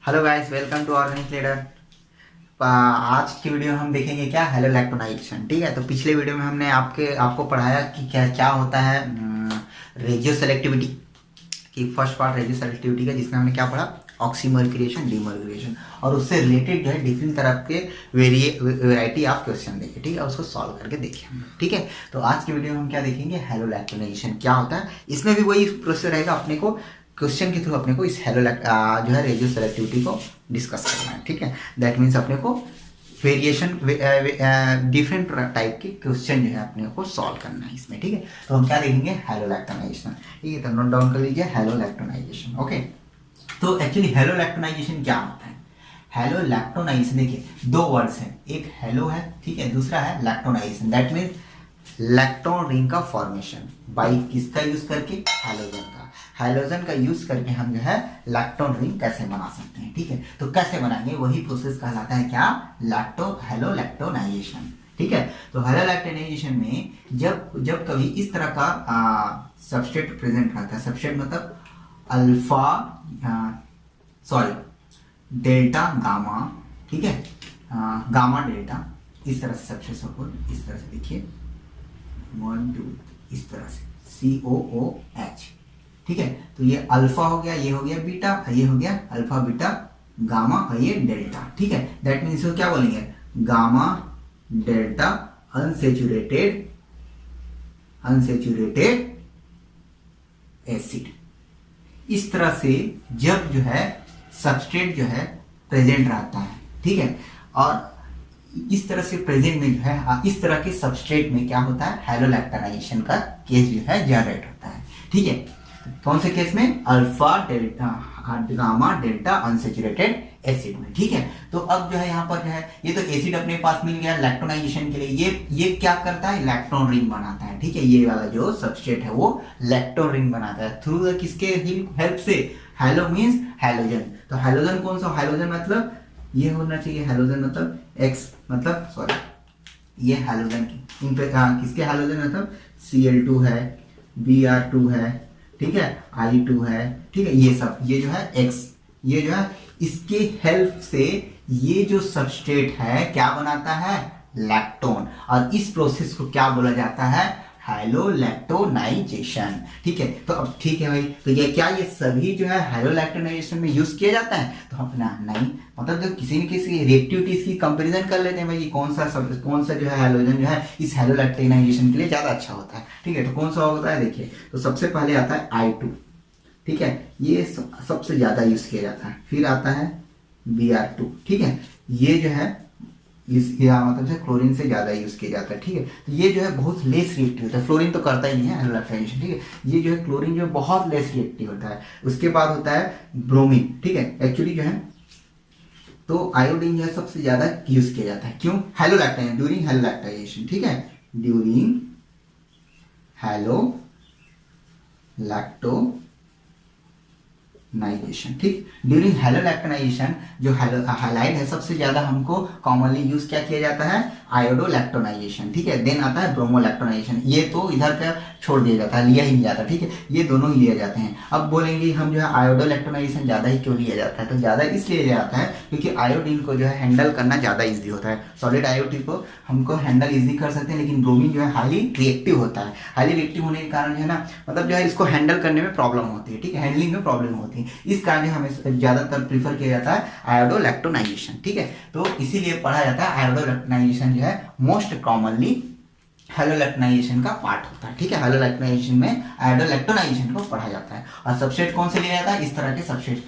Hello guys, welcome to organic leader. आज की video में हम देखेंगे क्या हेलो लैक्टोनाइजेशन। ठीक है, तो पिछले वीडियो में हमने आपको पढ़ाया कि क्या क्या होता है रेजियो सेलेक्टिविटी की। फर्स्ट पार्ट रेजियो सेलेक्टिविटी का, जिसमें हमने क्या पढ़ा, ऑक्सीमर्क्यूरेशन, डीमर्क्यूरेशन, और उससे रिलेटेड जो है डिफरेंट तरह के वेराइटी ऑफ क्वेश्चन देखे। ठीक है, उसको सॉल्व करके देखे हम। ठीक है, तो आज की वीडियो में हम क्या देखेंगे, हेलो लैक्टोनाइजेशन क्या होता है। इसमें भी वही प्रोसेस रहेगा, अपने को क्वेश्चन के थ्रू अपने को इस हेलो जो है रेजियो सेलेक्टिविटी को डिस्कस करना है। ठीक है, दैट मीन्स अपने को वेरिएशन डिफरेंट टाइप के क्वेश्चन जो है अपने को सॉल्व करना है इसमें। ठीक है, तो हम क्या देखेंगे, हेलो लैक्टोनाइजेशन। ठीक है, तो नोट डाउन कर लीजिए, हेलो लैक्टोनाइजेशन। ओके, तो एक्चुअली हेलो लैक्टोनाइजेशन क्या होता है। हेलो लैक्टोनाइजेशन, देखिए दो वर्ड्स हैं, एक हेलो है, ठीक है, दूसरा है लैक्टोनाइजेशन। दैट मीन्स लैक्टोन रिंग का फॉर्मेशन बाई किसका यूज करके, हैलोजन का। हैलोजन का यूज करके हम जो है लैक्टोन रिंग कैसे बना सकते हैं। ठीक है, तो कैसे बनाएंगे, वही प्रोसेस कहलाता है क्या, हेलो लैक्टोनाइजेशन। ठीक है, तो हेलो लैक्टोनाइजेशन में जब कभी इस तरह का सबस्ट्रेट प्रेजेंट रहता है, सबस्ट्रेट मतलब अल्फा डेल्टा गामा, ठीक है, गामा डेल्टा, इस तरह से सबस्ट्रेट सपोर्ट, इस तरह से देखिए 1 2, इस तरह से COOH। ठीक है, तो ये अल्फा हो गया, ये हो गया बीटा, ये हो गया अल्फा बीटा गामा, और ये डेल्टा। ठीक है, दैट मीन्स क्या बोलेंगे, गामा डेल्टा अनसेचुरेटेड एसिड। इस तरह से जब जो है सबस्ट्रेट जो है प्रेजेंट रहता है, ठीक है, और इस तरह से प्रेजेंट में जो है इस तरह के सबस्ट्रेट में क्या होता है, हेलो लैक्टोनाइजेशन का केस जो है जनरेट होता है। ठीक है, कौन से केस में, alpha delta gamma delta unsaturated acid में। ठीक है, तो अब जो है यहाँ पर जो है ये तो एसिड अपने पास मिल गया लैक्टोनाइजेशन के लिए, ये क्या करता है, लैक्टोन रिंग बनाता है। ठीक है, ये वाला जो सबस्ट्रेट है वो लैक्टोन रिंग बनाता है थ्रू किसके हेल्प से, हेलो मीन्स हैलोजन। तो हैलोजन कौन सा, हैलोजन मतलब ये होना चाहिए, हैलोजन मतलब एक्स, मतलब सॉरी ये हैलोजन की किसके हैलोजन मतलब Cl2 है, Br2 है, ठीक है, I2 है, ठीक है, ये सब ये जो है X, ये जो है इसके हेल्प से ये जो सबस्ट्रेट है क्या बनाता है, लैक्टोन, और इस प्रोसेस को क्या बोला जाता है, हेलो लैक्टोनाइजेशन। ठीक है, तो अब ठीक है भाई, तो ये क्या ये सभी जो है हेलो लैक्टोनाइजेशन में यूज किया जाता है, तो हम नहीं, मतलब जो किसी न किसी रिएक्टिविटीज की कंपैरिजन कर लेते हैं भाई, कौन सा जो है हैलोजन जो है इस हेलो लैक्टोनाइजेशन के लिए ज्यादा अच्छा होता है। ठीक है, तो कौन सा होता है, देखिए, तो सबसे पहले आता है I2, ठीक है, ये सबसे ज्यादा यूज किया जाता है। फिर आता है Br2, ठीक है, ये जो है मतलब से क्लोरीन से ज्यादा यूज किया जाता है। ठीक है, तो ये जो है बहुत लेस रिएक्टिव होता है, फ्लोरीन तो करता ही नहीं है हेलो लैक्टोनाइजेशन। ठीक है, ये जो है क्लोरीन जो है बहुत लेस रिएक्टिव होता है। उसके बाद होता है ब्रोमीन। ठीक है, एक्चुअली जो है तो आयोडीन जो है सबसे ज्यादा यूज किया जाता है, क्यों, हेलो लैक्टोनाइजेशन, ड्यूरिंग हेलो लैक्टोनाइजेशन। ठीक है, ड्यूरिंग हेलो लैक्टोनाइजेशन। ठीक, ड्यूरिंग हेलो लैक्टोनाइजेशन जो हैलाइड है सबसे ज्यादा हमको कॉमनली यूज क्या किया जाता है, आयोडो लैक्टोनाइजेशन। ठीक है, देन आता है ब्रोमो लैक्टोनाइजेशन, ये तो इधर का छोड़ दिया जाता है, लिया ही नहीं जाता। ठीक है, ये दोनों ही लिए जाते हैं। अब बोलेंगे हम जो है आयोडो लैक्टोनाइजेशन ज्यादा ही क्यों लिया जाता है, तो ज्यादा इसलिए लिया जाता है क्योंकि आयोडीन को जो है हैंडल करना ज्यादा इजी होता है। सॉलिड आयोडीन को हमको हैंडल इजी कर सकते हैं, लेकिन ब्रोमीन जो है हाईली रिएक्टिव होता है। हाईली रिएक्टिव होने के कारण जो है ना, मतलब जो है इसको हैंडल करने में प्रॉब्लम होती है। ठीक है, हैंडलिंग में प्रॉब्लम होती है, इस कारण हमें ज्यादातर प्रीफर किया जाता है आयोडो लैक्टोनाइजेशन। ठीक है, तो इसीलिए पढ़ा जाता है आयोडो लैक्टोनाइजेशन जो है मोस्ट कॉमनली हेलो लैक्टोनाइजेशन का पार्ट होता है। ठीक है, हेलो लैक्टोनाइजेशन में आयोडो लैक्टोनाइजेशन को पढ़ा जाता है। और सबस्ट्रेट कौन से लिया जाता है, इस तरह के substrate,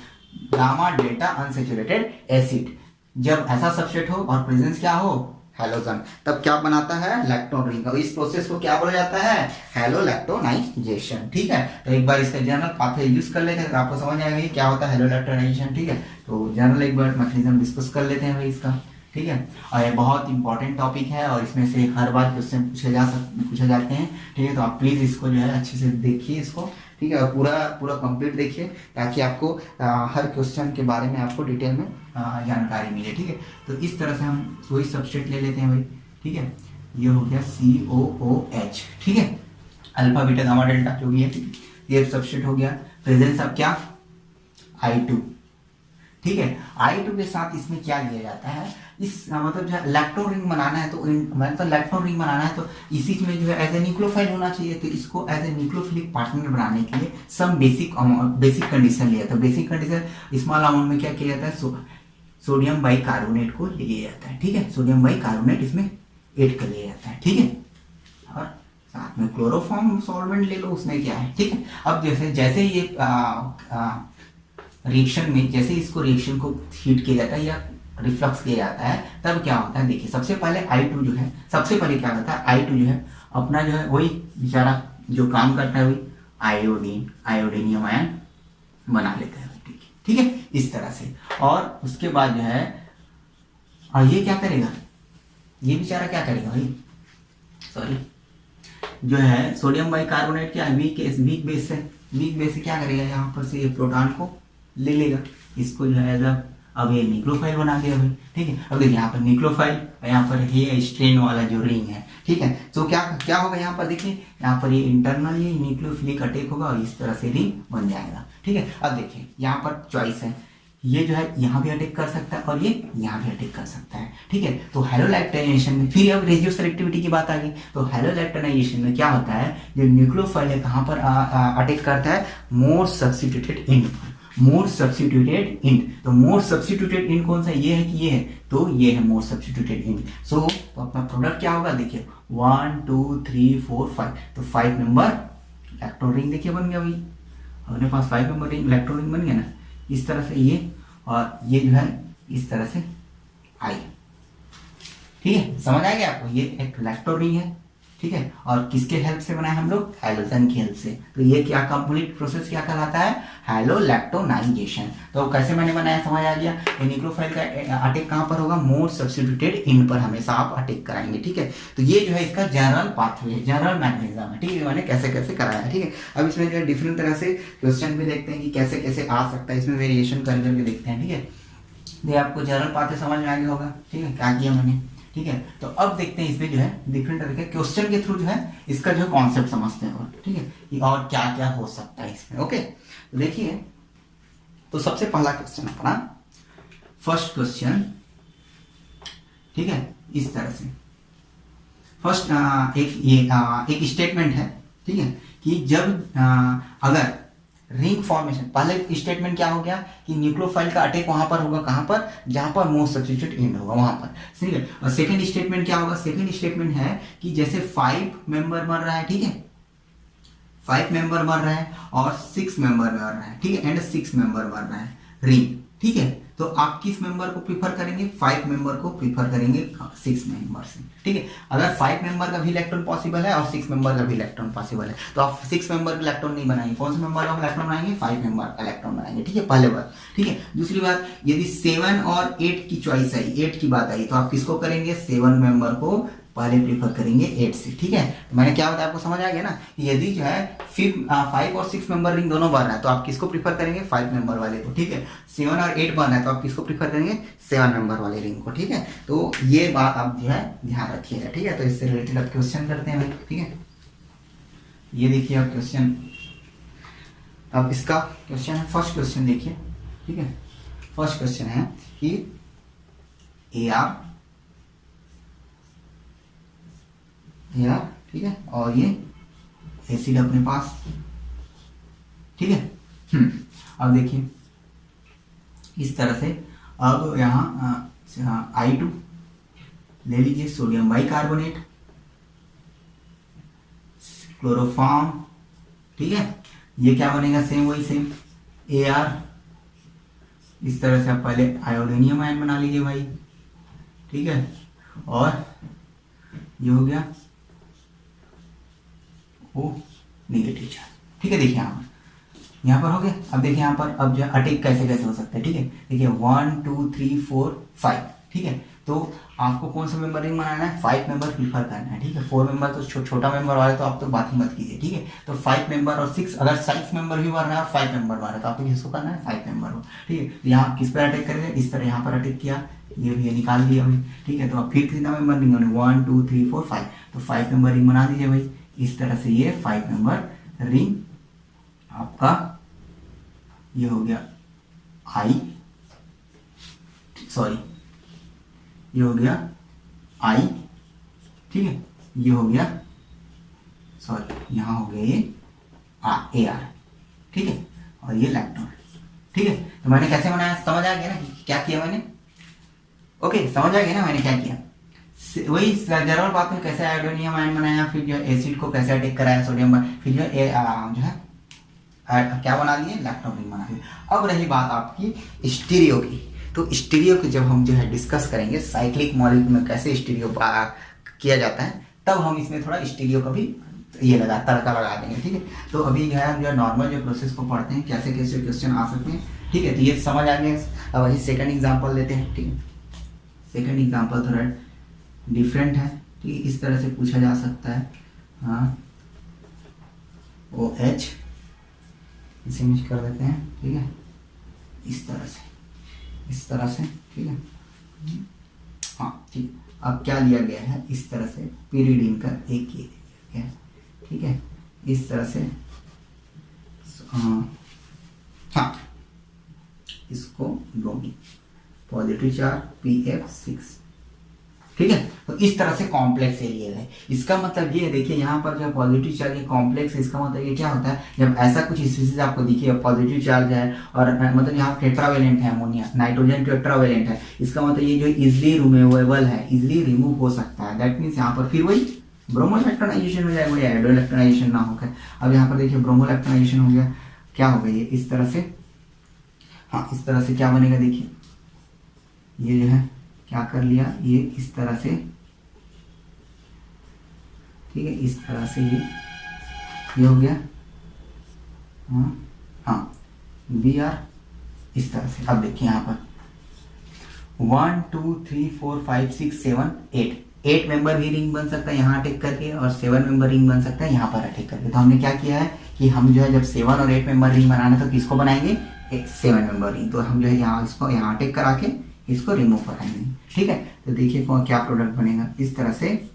gamma delta unsaturated acid. जब ऐसा सबस्ट्रेट हो और प्रेजेंस क्या हो, हैलोजन, तब क्या बनाता है, लैक्टोन रिंग। इस प्रोसेस को क्या बोला जाता है, हेलो लैक्टोनाइजेशन। ठीक है, तो एक बार इसका जनरल पाथवे यूज कर लेते हैं तो आपको समझ आएगा क्या होता है हेलो लैक्टोनाइजेशन। ठीक है, तो जनरल एक बार मैकेनिज्म डिस्कस कर लेते हैं भाई इसका। ठीक है, और ये बहुत इंपॉर्टेंट टॉपिक है और इसमें से हर बार क्वेश्चन पूछे जाते हैं। ठीक है, तो आप प्लीज इसको जो है अच्छे से देखिए इसको। ठीक है, और पूरा कंप्लीट देखिए ताकि आपको हर क्वेश्चन के बारे में आपको डिटेल में जानकारी मिले। ठीक है, तो इस तरह से हम वही सबस्ट्रेट ले लेते हैं भाई। ठीक है, ये हो गया COOH। ठीक है, अल्फा बीटा गामा डेल्टा जो भी है, ये सबस्ट्रेट हो गया। प्रेजेंस अब क्या, I2। ठीक है। I2 के साथ इसमें क्या लिया जाता है, इस मतलब जो है इलेक्ट्रॉन रिंग बनाना है तो मतलब इलेक्ट्रॉन रिंग बनाना है तो इसी में जो है एज ए न्यूक्लियोफाइल होना चाहिए। तो इसको एज ए न्यूक्लियोफिलिक पार्टनर बनाने के लिए सम बेसिक कंडीशन लिया था। बेसिक कंडीशन स्मॉल अमाउंट में क्या किया जाता है, सोडियम बाइकार्बोनेट को ले लिया जाता है। ठीक है, सोडियम बाइकार्बोनेट इसमें ऐड कर लिया जाता है। ठीक है, और साथ में क्लोरोफॉर्म सॉल्वेंट ले लो, उसमें क्या है। ठीक है, अब जैसे ये रिएक्शन में जैसे इसको रिएक्शन को हीट किया जाता है या रिफ्लक्स किया जाता है तब क्या होता है, देखिए सबसे पहले I2 जो है, सबसे पहले क्या होता है, I2 जो है अपना जो है वही बेचारा जो काम करता है वही आयोडीनियम आयन बना लेता है। ठीक है, इस तरह से। और उसके बाद जो है और ये क्या करेगा, ये बेचारा क्या करेगा भाई, सॉरी, जो है सोडियम बाइकार्बोनेट क्या है, वीक बेस है। वीक बेस से क्या करेगा, यहाँ पर से ये प्रोटॉन को ले लेगा, इसको जो है अब ये न्यूक्लियोफाइल बना दिया भाई। ठीक है, अब देखिए यहाँ पर न्यूक्लियोफाइल, यहाँ पर ये स्ट्रेन वाला जो रिंग है। ठीक है, तो क्या होगा यहाँ पर देखिए, यहाँ पर ये इंटरनल ये न्यूक्लियोफिलिक अटैक होगा और इस तरह से रिंग बन जाएगा। ठीक है, अब देखिए यहाँ पर चॉइस है, ये जो है यहाँ भी अटैक कर सकता है और ये यहाँ भी अटैक कर सकता है। ठीक है, तो हैलोलैक्टोनाइजेशन में फिर अब रेडियो सेलेक्टिविटी की बात आ गई। तो हैलोलैक्टोनाइजेशन में क्या होता है, जो न्यूक्लियोफाइल है कहाँ पर अटैक करता है, मोर सब्स्टिट्यूटेड एंड पर। मोर सब्स्टिट्यूटेड एंड, तो मोर सब्स्टिट्यूटेड एंड कौन सा, ये है कि ये है, तो ये है मोर सब्स्टिट्यूटेड एंड। सो तो अपना प्रोडक्ट क्या होगा, देखिए 1 2 3 4 5, तो 5 नंबर इलेक्ट्रॉन रिंग देखिए बन गया भाई, अपने पास 5 नंबर रिंग इलेक्ट्रॉन रिंग बन गया ना, इस तरह से ये, और ये जो है इस तरह से आई। ठीक है, समझ आ गया आपको, ये एक इलेक्ट्रॉन रिंग है। ठीक है, और किसके हेल्प से बनाए हम लोग, हैलोजन की हेल्प से। तो ये क्या कंप्लीट प्रोसेस क्या कहलाता है, हैलोलैक्टोनाइजेशन। तो कैसे मैंने बनाया समझ आ गया। न्यूक्लियोफाइल का अटैक कहाँ पर होगा, मोर सब्स्टिट्यूटेड एंड पर हमेशा आप अटैक कराएंगे। ठीक है, तो ये जो है इसका जनरल पाथवे है, जनरल मैकेनिज्म है। ठीक है, मैंने कैसे कैसे कराया है। ठीक है, अब इसमें जो है डिफरेंट तरह से क्वेश्चन भी देखते हैं कि कैसे कैसे आ सकता है, इसमें वेरिएशन कर करके देखते हैं। ठीक है, ये आपको जनरल पाथवे समझ में आ गया होगा। ठीक है, क्या किया मैंने। ठीक है, तो अब देखते हैं इसमें जो है डिफरेंट तरह के क्वेश्चन के थ्रू जो है इसका जो है कॉन्सेप्ट समझते हैं। और ठीक है, और क्या क्या हो सकता है इसमें। ओके, तो देखिए, तो सबसे पहला क्वेश्चन अपना फर्स्ट क्वेश्चन। ठीक है, इस तरह से फर्स्ट एक स्टेटमेंट है। ठीक है, कि जब अगर रिंग फॉर्मेशन, पहले स्टेटमेंट क्या हो गया कि न्यूक्लियोफाइल का अटैक वहां पर होगा, कहां पर, जहां पर मोर सब्स्टिट्यूटेड एंड होगा वहां पर। ठीक है, और सेकंड स्टेटमेंट क्या होगा, सेकंड स्टेटमेंट है कि जैसे 5 मेंबर बन रहा है। ठीक है, 5 मेंबर बन रहा है और 6 मेंबर बन रहा है। ठीक है, एंड 6 मेंबर बन रहा है रिंग। ठीक है, तो आप किस मेंबर को प्रीफर करेंगे, 5 मेंबर को प्रीफर करेंगे 6 मेंबर से। ठीक है, अगर 5 मेंबर का भी इलेक्ट्रॉन पॉसिबल है और 6 मेंबर का भी इलेक्ट्रॉन पॉसिबल है तो आप 6 मेंबर का इलेक्ट्रॉन नहीं बनाएंगे, कौन से मेंबर का इलेक्ट्रॉन बनाएंगे, 5 मेंबर का इलेक्ट्रॉन बनाएंगे। ठीक है, पहले बात। ठीक है, दूसरी बात, यदि 7 और 8 की चॉइस आई, 8 की बात आई, तो आप किसको करेंगे, 7 मेंबर को पहले प्रीफर करेंगे 8 से। ठीक है, तो मैंने क्या बताया आपको समझ आ गया ना, यदि जो है 5 और 6 मेंबर रिंग दोनों बन रहा है तो आप किसको प्रीफर करेंगे, 5 मेंबर वाले को। ठीक है, 7 और 8 बन रहा है तो आप किसको प्रीफर करेंगे, 7 मेंबर वाले रिंग को। ठीक है, तो ये बात आप जो है ध्यान रखिएगा। ठीक है, तो इससे रिलेटेड आप क्वेश्चन करते हैं भाई। ठीक है, ये देखिए आप क्वेश्चन, अब इसका क्वेश्चन है, फर्स्ट क्वेश्चन देखिए। ठीक है, फर्स्ट क्वेश्चन है कि AR, ठीक है, और ये एसिड अपने पास। ठीक है, अब देखिए इस तरह से, अब यहाँ I2 ले लीजिए, सोडियम बाइकार्बोनेट, क्लोरोफॉर्म। ठीक है, ये क्या बनेगा, सेम वही सेम AR। इस तरह से आप पहले आयोडीनियम आयन बना लीजिए भाई। ठीक है, और ये हो गया वो नेगेटिव चार्ज। ठीक है, देखिए यहाँ पर हो गया। अब देखिए यहाँ पर अब जो है अटैक कैसे कैसे हो सकता है। ठीक है, देखिए 1 2 3 4 5। ठीक है, तो आपको कौन सा मेंबर रिंग बनाना है, 5 मेंबर प्रीफर करना है। ठीक है, 4 मेंबर तो छोटा मेंबर वाले तो आप तो बात ही मत कीजिए। ठीक है, तो 5 मेंबर और 6, अगर 6 मेंबर भी बनना है और 5 मेंबर बना है तो आपको किसको करना है, 5 मेंबर हो। ठीक है, तो यहाँ किस पर अटैक करेंगे, इस तरह यहाँ पर अटैक किया, ये भी निकाल दिया भाई। ठीक है, तो अब फिर कितना मेंबर रिंग बने, 1 2 3 4 5, तो 5 मेंबर रिंग बना दीजिए भाई। इस तरह से ये 5 मेंबर रिंग आपका ये हो गया I, सॉरी, ये हो गया आई, ठीक है, ये हो गया, सॉरी यहाँ हो गया ये ए आर, ठीक है, और ये इलेक्ट्रॉन, ठीक है। तो मैंने कैसे बनाया, समझ आ गया ना क्या किया मैंने, ओके समझ आ गया ना मैंने क्या किया। वही जनरल बात में कैसे आयोडोनियम आयन बनाया, फिर जो एसिड को कैसे अटैक कराया सोडियम, फिर जो है क्या बना दिए, इलेक्ट्रॉन रिंग बना दिए। अब रही बात आपकी स्टीरियो की, तो स्टीरियो की जब हम जो है डिस्कस करेंगे साइक्लिक मॉलिक्यूल में कैसे स्टीरियो किया जाता है, तब हम इसमें थोड़ा स्टीरियो का भी ये तड़का लगा देंगे, ठीक है। तो अभी हम जो नॉर्मल जो प्रोसेस को पढ़ते हैं, कैसे कैसे क्वेश्चन आ सकते हैं, ठीक है। तो ये समझ आ गया। अब वही सेकंड एग्जांपल लेते हैं, ठीक है। सेकंड एग्जांपल थोड़ा डिफरेंट है, ठीक है, इस तरह से पूछा जा सकता है, हाँ OH इसे मिक्स कर देते हैं, ठीक है, इस तरह से, ठीक है, हाँ ठीक। अब क्या लिया गया है, इस तरह से पीरिडिन का एक ये दिया गया है, ठीक है, इस तरह से, हाँ इसको ब्रोमीन पॉजिटिव चार्ज PF6, ठीक है। तो इस तरह से कॉम्प्लेक्स है लिए गए। इसका मतलब ये है, देखिए यहाँ पर जो पॉजिटिव चार्ज ये कॉम्प्लेक्स है, इसका मतलब ये क्या होता है, जब ऐसा कुछ स्पीशीज आपको दिखे पॉजिटिव चार्ज है और मतलब यहाँ टेट्रावेलेंट है, अमोनिया नाइट्रोजन टेट्रावेलेंट है, इसका मतलब ये जो इजिली रिमूवेबल है, इजिली रिमूव हो सकता है। दैट मीन्स यहाँ पर फिर वही ब्रोमो इलेक्ट्रोनाइजेशन हो जाएगा, आयोडो इलेक्ट्रोनाइजेशन ना होकर। अब यहाँ पर देखिए ब्रोमो इलेक्ट्रोनाइजेशन हो गया, क्या हो गया ये इस तरह से, हाँ इस तरह से क्या बनेगा, देखिए ये जो है क्या कर लिया, ये इस तरह से, ठीक है, इस तरह से ये हो गया, हाँ Br इस तरह से। अब देखिए यहाँ पर 1 2 3 4 5 6 7 8 मेंबर भी रिंग बन सकता है यहाँ अटैक करके, और 7 मेंबर रिंग बन सकता है यहाँ पर अटैक करके। तो हमने क्या किया है कि हम जो है जब 7 और 8 मेंबर रिंग बनाना तो किसको बनाएंगे, एक 7 मेंबर रिंग। तो हम जो है यहाँ इसको यहाँ अटैक करा के इसको रिमूव कराएंगे, ठीक है। तो देखिए क्या प्रोडक्ट बनेगा, इस तरह से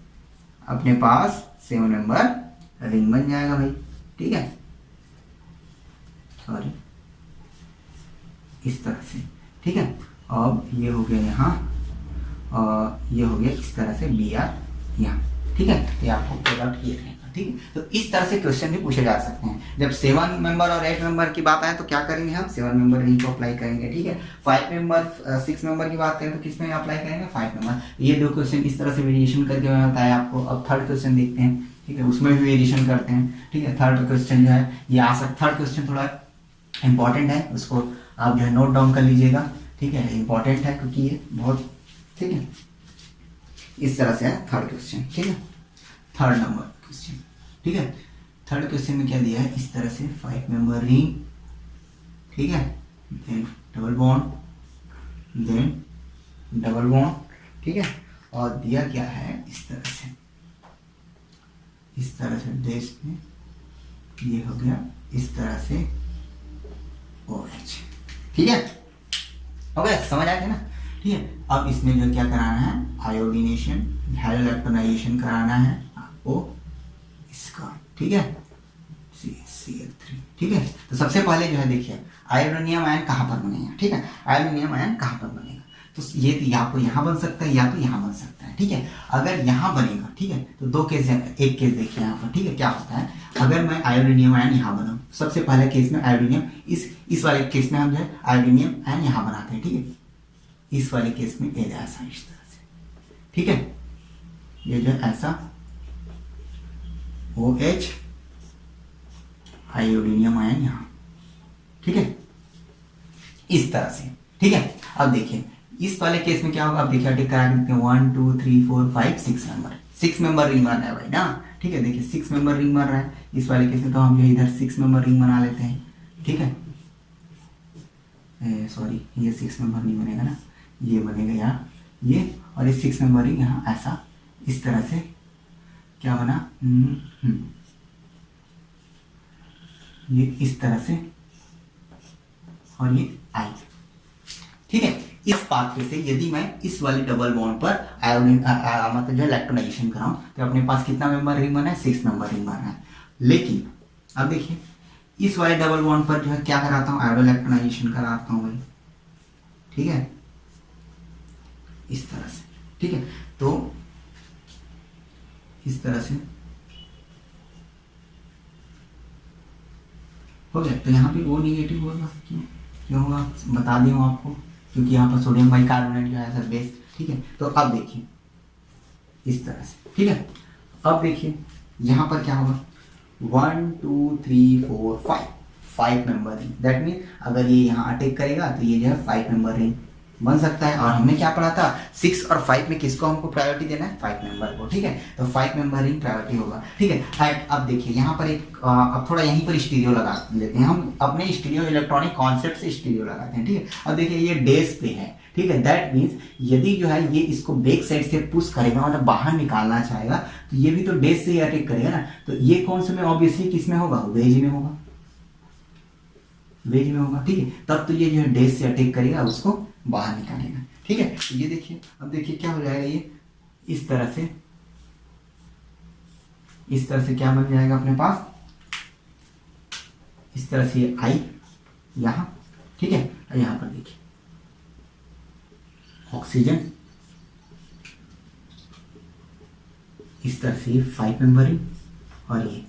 अपने पास 7 मेंबर रिंग बन जाएगा भाई, ठीक है, सॉरी इस तरह से, ठीक है। अब ये हो गया यहाँ, और ये हो गया इस तरह से Br यहाँ, ठीक है। तो ये आपको प्रोडक्ट ये रहेगा, ठीक है। तो इस तरह से क्वेश्चन भी पूछे जा सकते हैं। जब 7 मेंबर और 8 मेंबर की बात आए तो क्या करेंगे, हम 7 मेंबर रिंग को अप्लाई करेंगे, ठीक है। 5 मेंबर 6 मेंबर की बात करें तो किस में अप्लाई करेंगे, 5 मेंबर। ये दो क्वेश्चन इस तरह से वेरिएशन करके मैंने बताया आपको। अब थर्ड क्वेश्चन देखते हैं, ठीक है, उसमें भी वेरिएशन करते हैं, ठीक है। थर्ड क्वेश्चन जो है ये आ सकता, थर्ड क्वेश्चन थोड़ा इंपॉर्टेंट है, उसको आप जो है नोट डाउन कर लीजिएगा, ठीक है, इंपॉर्टेंट है क्योंकि ये बहुत, ठीक है, इस तरह से है थर्ड क्वेश्चन, ठीक है, थर्ड नंबर क्वेश्चन, ठीक है। थर्ड क्वेश्चन में क्या दिया है, इस तरह से 5 मेंबर रिंग, ठीक है, देन डबल बॉन्ड, ठीक है, और दिया क्या है इस तरह से डेश में ये हो गया इस तरह से OH, ठीक है, हो गया, समझ आ गया ना, ठीक है। अब इसमें जो क्या कराना है, आयोडीनेशन, इलेक्ट्रोनाइजेशन कराना है आपको इसका, ठीक है, CH3, ठीक है। तो सबसे पहले जो है देखिए आयोडोनियम आयन कहाँ पर बनेगा, ठीक है, आयोडोनियम आयन कहाँ पर बनेगा, तो ये या तो यहाँ बन सकता है या तो यहाँ बन सकता है, ठीक है। अगर यहाँ बनेगा, ठीक है, तो दो केस, एक केस देखिए यहाँ पर, ठीक है, क्या होता है अगर मैं आयोडोनियम आयन यहाँ बनाऊँ, सबसे पहले केस में आयोडोनियम, इस वाले केस में हम जो है आयोडोनियम आयन यहाँ बनाते हैं, ठीक है, इस वाले केस में ऐसा इस तरह से, ठीक है, ये जो ऐसा OH आयोडोनियम आयन यहाँ, ठीक है, इस तरह से, ठीक है। अब देखिए इस वाले केस में क्या होगा, अब देखिए अटैक करा देते हैं 1 2 3 4 5 6 मेंबर रिंग बन रहा है भाई ना, ठीक है, देखिए 6 मेंबर रिंग बन रहा है इस वाले केस में, तो हम जो इधर 6 मेंबर रिंग बना लेते हैं, ठीक है, सॉरी ये 6 मेंबर नहीं बनेगा ना, ये बनेगा यहाँ ये, और ये 6 मेंबर रिंग यहाँ ऐसा इस तरह से क्या बना, ये इस तरह से, और ये आई, ठीक है। इस पाथवे से यदि मैं इस वाले डबल बॉन्ड पर आयोडीन मतलब जो इलेक्ट्रोनाइजेशन कराऊं तो अपने पास कितना मेंबर रिंग बना है, 6 मेंबर रिंग बना है। लेकिन अब देखिए इस वाले डबल बॉन्ड पर जो है क्या कराता हूँ, आयोडो इलेक्ट्रोनाइजेशन कराता हूँ भाई, ठीक है, इस तरह से, ठीक है। तो इस तरह से हो गया। तो यहाँ पे वो निगेटिव होगा, क्यों होगा बता दी हूँ आपको, क्योंकि यहाँ पर सोडियम बाइकार्बोनेट जो है सर बेस, ठीक है। तो अब देखिए इस तरह से, ठीक है। अब देखिए यहाँ पर क्या होगा, 1 2 3 4 5 मेंबर रिंग। दैट मीन अगर ये यहाँ अटैक करेगा तो ये जो है 5 मेंबर रिंग बन सकता है। और हमने क्या पढ़ा था, 6 और 5 में किसको हमको प्रायोरिटी देना है, 5 मेंबर को, ठीक है। तो 5 मेंबर रिंग प्रायोरिटी होगा, ठीक है। एंड अब देखिए यहाँ पर एक अब थोड़ा यहीं पर स्टीरियो लगा लेते हैं हम, अपने स्टीरियो इलेक्ट्रॉनिक कॉन्सेप्ट से स्टीरियो लगाते हैं, ठीक है। अब देखिए ये डेस्क पे है, ठीक है। दैट मीन्स यदि जो है ये इसको बैक साइड से पुश करेगा, मतलब बाहर निकालना चाहेगा, तो ये भी तो डेस्क से ही अटैक करेगा ना। तो ये कौन से में, ऑब्वियसली किस में होगा, वेज में होगा, वेज में होगा, ठीक है। तब तो ये जो है डेस्क से अटैक करेगा, उसको बाहर निकालेगा, ठीक है। तो ये देखिए, अब देखिए क्या हो जाएगा, ये इस तरह से, इस तरह से क्या बन जाएगा अपने पास, इस तरह से ये आई यहां, ठीक है। और यहां पर देखिए ऑक्सीजन, इस तरह से 5 मेंबर रिंग, और ये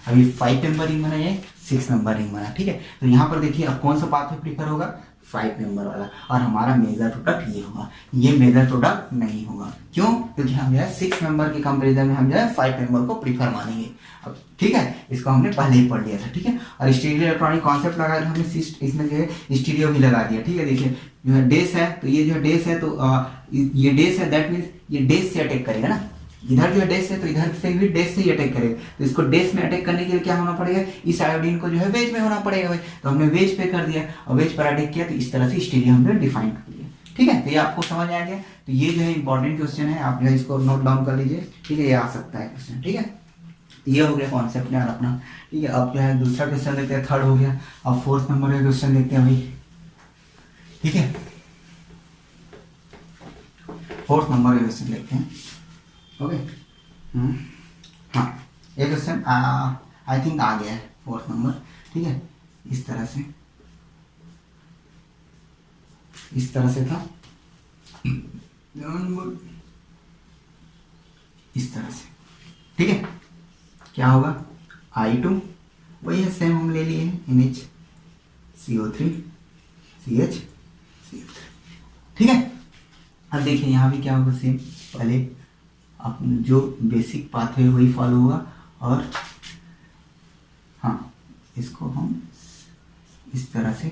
अभी 5 मेंबर रिंग बना, ये 6 मेंबर रिंग बना, ठीक है। तो यहाँ पर देखिए अब कौन सा पाथवे प्रीफर होगा, 5 मेंबर वाला, और हमारा मेजर प्रोडक्ट ये होगा। ये मेजर प्रोडक्ट नहीं होगा, क्यों, क्योंकि हम जो है 6 मेंबर के कंपेरिजन में हम जो है 5 मेंबर को प्रीफर मानेंगे। अब ठीक है, इसको हमने पहले ही पढ़ लिया था, ठीक है। और स्टीरियो इलेक्ट्रॉनिक कॉन्सेप्ट लगा हमने, इसमें जो है स्टीरियो भी लगा दिया, ठीक है। देखिए जो है डेस है, तो ये जो है डेस है, तो ये डेस है, दैट मीन्स ये डेस से अटैक करेगा ना, इधर जो है डेस है तो इधर से भी डेस से ही अटैक करेगा। तो इसको डेस में अटैक करने के लिए क्या होना पड़ेगा, इस आयोडीन को जो है वेज में होना पड़ेगा भाई। तो हमने वेज पे कर दिया और वेज पर अटैक किया, तो इस तरह से स्टीरियो हमने डिफाइन कर दिया, ठीक है। तो ये आपको समझ आ गया। तो ये जो है इंपॉर्टेंट क्वेश्चन है, आप जो है इसको नोट डाउन कर लीजिए, ठीक है। ये आ सकता है क्वेश्चन, ठीक है। ये हो गया कॉन्सेप्ट यार अपना, ठीक है। अब जो है दूसरा क्वेश्चन देखते हैं, थर्ड हो गया। अब 4th नंबर का क्वेश्चन देखते हैं भाई, ठीक है। 4th नंबर का क्वेश्चन देखते हैं, ओके। हाँ, ये क्वेश्चन आई थिंक आ गया है 4th नंबर, ठीक है। इस तरह से, इस तरह से था, इस तरह से, ठीक है। क्या होगा, I2 वही है, सेम हम ले लिए हैं, NH CO3 CH CO3, ठीक है। अब देखिए यहाँ भी क्या होगा, सेम पहले अपने जो बेसिक पाथवे वही फॉलो होगा, और हाँ इसको हम इस तरह से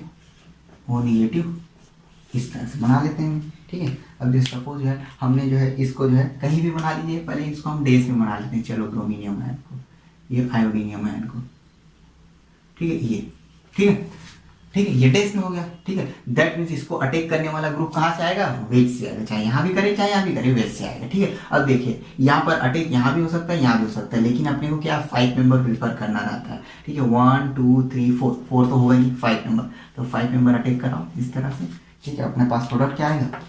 वो निगेटिव इस तरह से बना लेते हैं, ठीक है। अब जो सपोज जो है हमने जो है इसको जो है कहीं भी बना लीजिए, पहले इसको हम डेस में बना लेते हैं, चलो ब्रोमीनियम आयन को, ये आयोडीनियम आयन को, ठीक है, ये ठीक है, ठीक है। ये डेस में हो गया, ठीक है। दैट मीन्स इसको अटैक करने वाला ग्रुप कहाँ से आएगा, वेज से आएगा, चाहे यहाँ भी करे चाहे यहाँ भी करे, वेज से आएगा, ठीक है। अब देखिए यहाँ पर अटैक यहाँ भी हो सकता है, यहाँ भी हो सकता है, लेकिन अपने को क्या 5 मेंबर प्रीफर करना रहता है, ठीक है। 1 2 3 4 तो होगा नहीं, 5 मेंबर, तो 5 मेंबर अटैक कराओ इस तरह से, ठीक है। अपने पास प्रोडक्ट क्या आएगा,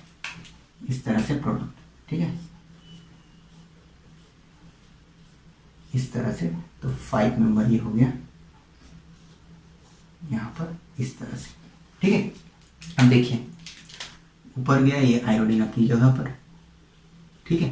इस तरह से प्रोडक्ट, ठीक है, इस तरह से। तो 5 मेंबर ये हो गया यहाँ पर इस तरह से, ठीक है। अब देखिए ऊपर गया ये आयोडीन अपनी जगह पर, ठीक है।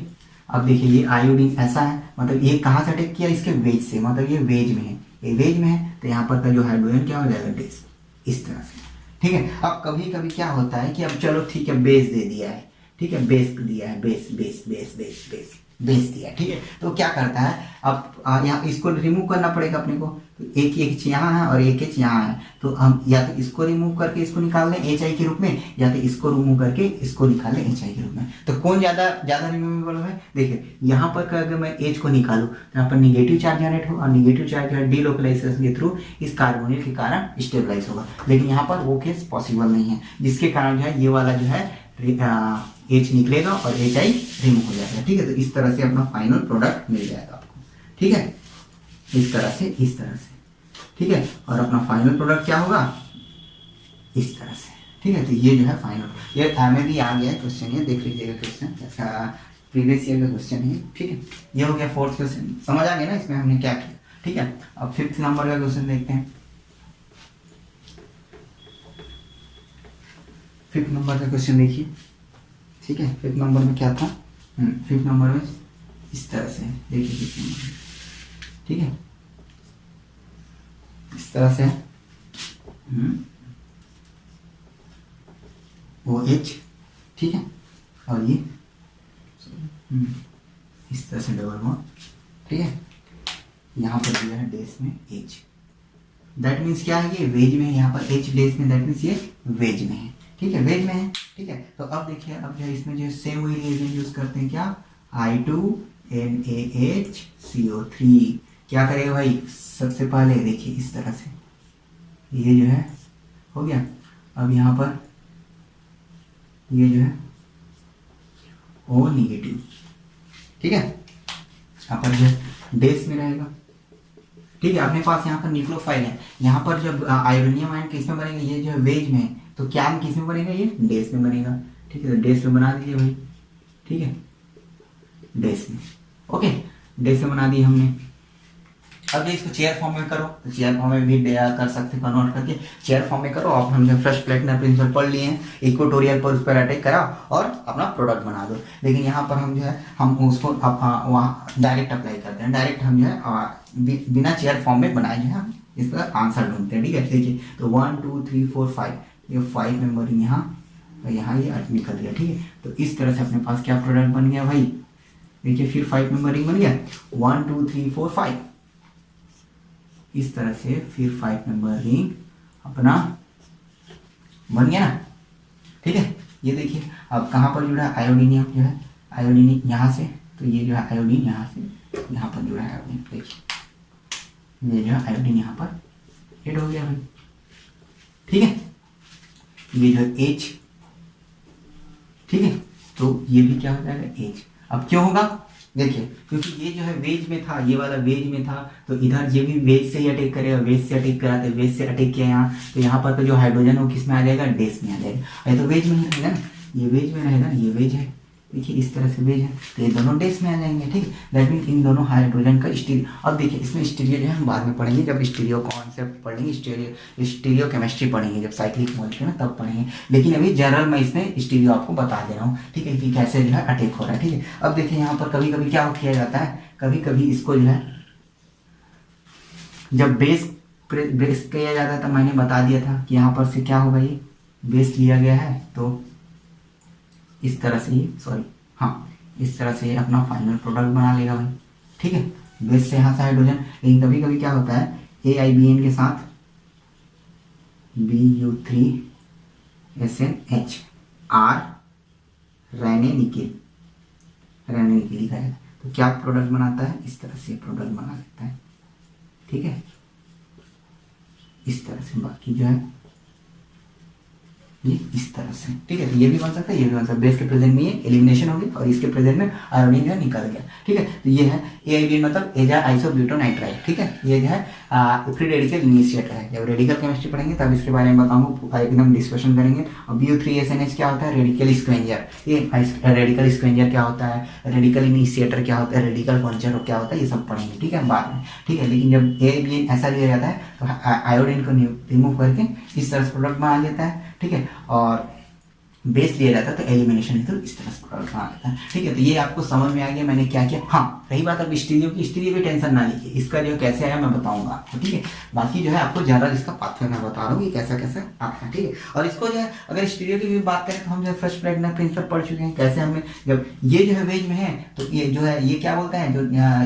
अब देखिए ये आयोडीन ऐसा है, मतलब ये कहाँ से अटैक किया, इसके वेज से, मतलब ये वेज में है, ये वेज में है, तो यहाँ पर का जो हाइड्रोजन क्या हो जाएगा, डेस, इस तरह से, ठीक है। अब कभी कभी क्या होता है कि अब चलो ठीक है बेस दे दिया है, ठीक है, बेस दिया है, base base base base base base दिया, ठीक है। तो क्या करता है, अब यहाँ इसको रिमूव करना पड़ेगा अपने को, तो एक एच यहाँ है और एक एच यहाँ है, तो हम या तो इसको रिमूव करके इसको निकाल लें HI के रूप में, या तो इसको रिमूव करके इसको निकाल लें HI के रूप में। तो कौन ज्यादा ज्यादा रिमूवेबल है, देखिए यहाँ पर अगर मैं H को निकालूँ तो यहाँ पर निगेटिव चार्ज जनरेट होगा, और निगेटिव चार्ज जो है डीलोकलाइजेशन के थ्रू इस कार्बोनिल के कारण स्टेबलाइज होगा, लेकिन यहाँ पर वो केस पॉसिबल नहीं है, जिसके कारण जो है ये वाला जो है H निकलेगा और HI रिमूव हो जाएगा, ठीक है। तो इस तरह से अपना फाइनल प्रोडक्ट मिल जाएगा आपको, ठीक है, इस तरह से, इस तरह से, ठीक है। और अपना फाइनल प्रोडक्ट क्या होगा, इस तरह से, ठीक है। तो ये जो है फाइनल, ये में भी आ गया है क्वेश्चन, ये देख लीजिएगा क्वेश्चन, अच्छा प्रीवियस ईयर का क्वेश्चन है, ठीक है। ये हो गया 4th क्वेश्चन, समझ आ गया ना इसमें हमने क्या किया, ठीक है। अब 5th नंबर का क्वेश्चन देखते हैं। 5th नंबर का क्वेश्चन देखिए, ठीक है। 5th नंबर में क्या था, 5th नंबर में इस तरह से देखिए 5th नंबर, ठीक है, इस तरह से OH, ठीक है, और ये इस तरह से डबल बॉन्ड, ठीक है, यहाँ पर दिया है डेस में H, दैट मीन्स क्या है, ये वेज में है, यहाँ पर H डेस में, दैट मीन्स ये वेज में है, ठीक है, वेज में है, ठीक है। तो अब देखिए, अब जो है इसमें जो सेम वही रिएजेंट यूज करते हैं, क्या, I2NaHCO3, क्या करेगा भाई, सबसे पहले देखिए इस तरह से ये जो है हो गया। अब यहाँ पर ये जो है O नेगेटिव, ठीक है, यहाँ पर जो डेस में रहेगा, ठीक है। अपने पास यहाँ पर न्यूक्लियोफाइल है, यहाँ पर जब आयोडीनियम आयन किस में बनेगा, ये जो है वेज में है, तो क्या किस में बनेगा, ये डेस में बनेगा, ठीक है। तो डेस में बना दीजिए भाई, ठीक है, डेस में, ओके, डेस में बना दिए हमने। अब इसको चेयर फॉर्म में करो, तो चेयर फॉर्म में भी कर सकते, कन्वर्ट करके चेयर फॉर्म में करो। अब हमने फ्रेश प्लेटिनम प्रिंसिपल पढ़ लिए हैं, इक्वेटोरियल पर उस पर अटैक करा और अपना प्रोडक्ट बना दो। लेकिन यहाँ पर हम जो है हम उसको वहाँ डायरेक्ट अप्लाई करते हैं, डायरेक्ट हम जो है बिना चेयर फॉर्म में बनाए जो है हम इसका आंसर ढूंढते हैं, ठीक है। देखिए, तो 1 2 3 4 5, ये 5 मेंबरिंग यहाँ, तो यहाँ ये निकल गया, ठीक है। तो इस तरह से अपने पास क्या प्रोडक्ट बन गया भाई, देखिए, फिर 5 मेंबरिंग बन गया, 1 2 3 4 5, इस तरह से फिर 5 नंबर रिंग अपना बन गया ना, ठीक है। ये देखिए, अब कहाँ पर जुड़ा है, आयोडीनियम जो है, आयोडीन यहाँ से, तो ये जो है आयोडीन यहाँ से यहाँ पर जुड़ा है आयोडीन, देखिए ये जो है आयोडीन यहाँ पर ऐड हो गया भाई, ठीक है। ये जो है H, ठीक है, तो ये भी क्या हो जाएगा, H। अब क्यों होगा, देखिए, क्योंकि ये जो है वेज में था, ये वाला वेज में था, तो इधर ये भी वेज से ही अटैक करेगा, वेज से अटैक करा, तो वेज से अटैक किया यहाँ, तो यहाँ पर तो जो हाइड्रोजन वो किस में आ जाएगा, डेस में आ जाएगा। ये तो वेज में ही रहेगा ना, ये वेज में रहेगा ना, ये वेज है, देखिए इस तरह से वेज है, तो ये दोनों डेस में आ जाएंगे, ठीक है। दैट मीन इन दोनों हाइड्रोजन का स्टीरियो। अब देखिए, इसमें स्टीरियो जो है हम बाद में पढ़ेंगे, जब स्टीरियो कॉन्सेप्ट पढ़ेंगे, स्टीरियो केमिस्ट्री पढ़ेंगे, जब साइक्लिक मॉलिक्यूल में तब पढ़ेंगे। लेकिन अभी जनरल मैं इसमें स्टीरियो आपको बता दे रहा हूँ, ठीक है, कि कैसे जो है अटैक हो रहा है, ठीक है। अब देखिए, यहाँ पर कभी कभी क्या किया जाता है, कभी कभी इसको जो है जब बेस किया जाता है, तो मैंने बता दिया था कि यहाँ पर से क्या होगा, ये बेस लिया गया है, तो इस तरह से ये इस तरह से अपना फाइनल प्रोडक्ट बना लेगा भाई, ठीक है। बेस से यहाँ से हाइड्रोजन, लेकिन कभी कभी क्या होता है, AIBN के साथ Bu3SNH R रेने निकेल लिखा है, तो क्या प्रोडक्ट बनाता है, इस तरह से प्रोडक्ट बना लेता है, ठीक है, इस तरह से। बाकी जो है ये इस तरह से, ठीक है, तो ये भी बन सकता है, ये भी बन सकता है। बेस के प्रेजेंट में ये एलिमिनेशन होगी और इसके प्रेजेंट में आयोडीन जो है निकल गया, ठीक है। तो ये है AIBN, मतलब एजा आइसोब्यूटोनाइट्राइल, ठीक है। ये जो है फ्री रेडिकल इनिशिएटर है। जब रेडिकल केमिस्ट्री पढ़ेंगे तब इसके बारे में बताऊंगा, एकदम डिस्कशन करेंगे। और Bu3SNH क्या होता है, रेडिकल स्क्वेंजर। ये रेडिकल स्क्वेंजर क्या होता है, रेडिकल इनिशिएटर क्या होता है, रेडिकल पंचर क्या होता है, ये सब पढ़ेंगे, ठीक है, बाद में, ठीक है। लेकिन जब AIBN ऐसा लिया जाता है तो आयोडीन को रिमूव करके इस तरह से प्रोडक्ट बना लेता है, ठीक है। और बेस लिया जाता है तो एलिमिनेशन तो इस तरह से प्रोडक्ट बना लेता है, ठीक है। तो ये आपको समझ में आ गया मैंने क्या किया। हाँ, रही बात अब स्टीरियो की, स्टीरियो की टेंशन ना लीजिए, इसका जो कैसे आया मैं बताऊंगा आपको, ठीक है। बाकी जो है आपको जनरल इसका पाथवे मैं बता रहा हूँ कि कैसा कैसे आता है, ठीक है। और इसको जो है अगर स्टीरियो की भी बात करें तो हम जो है फर्स्ट प्लेटिनम प्रिंसिपल पढ़ चुके हैं, कैसे हमने, जब ये जो है वेज में है तो ये जो है ये क्या बोलता है, जो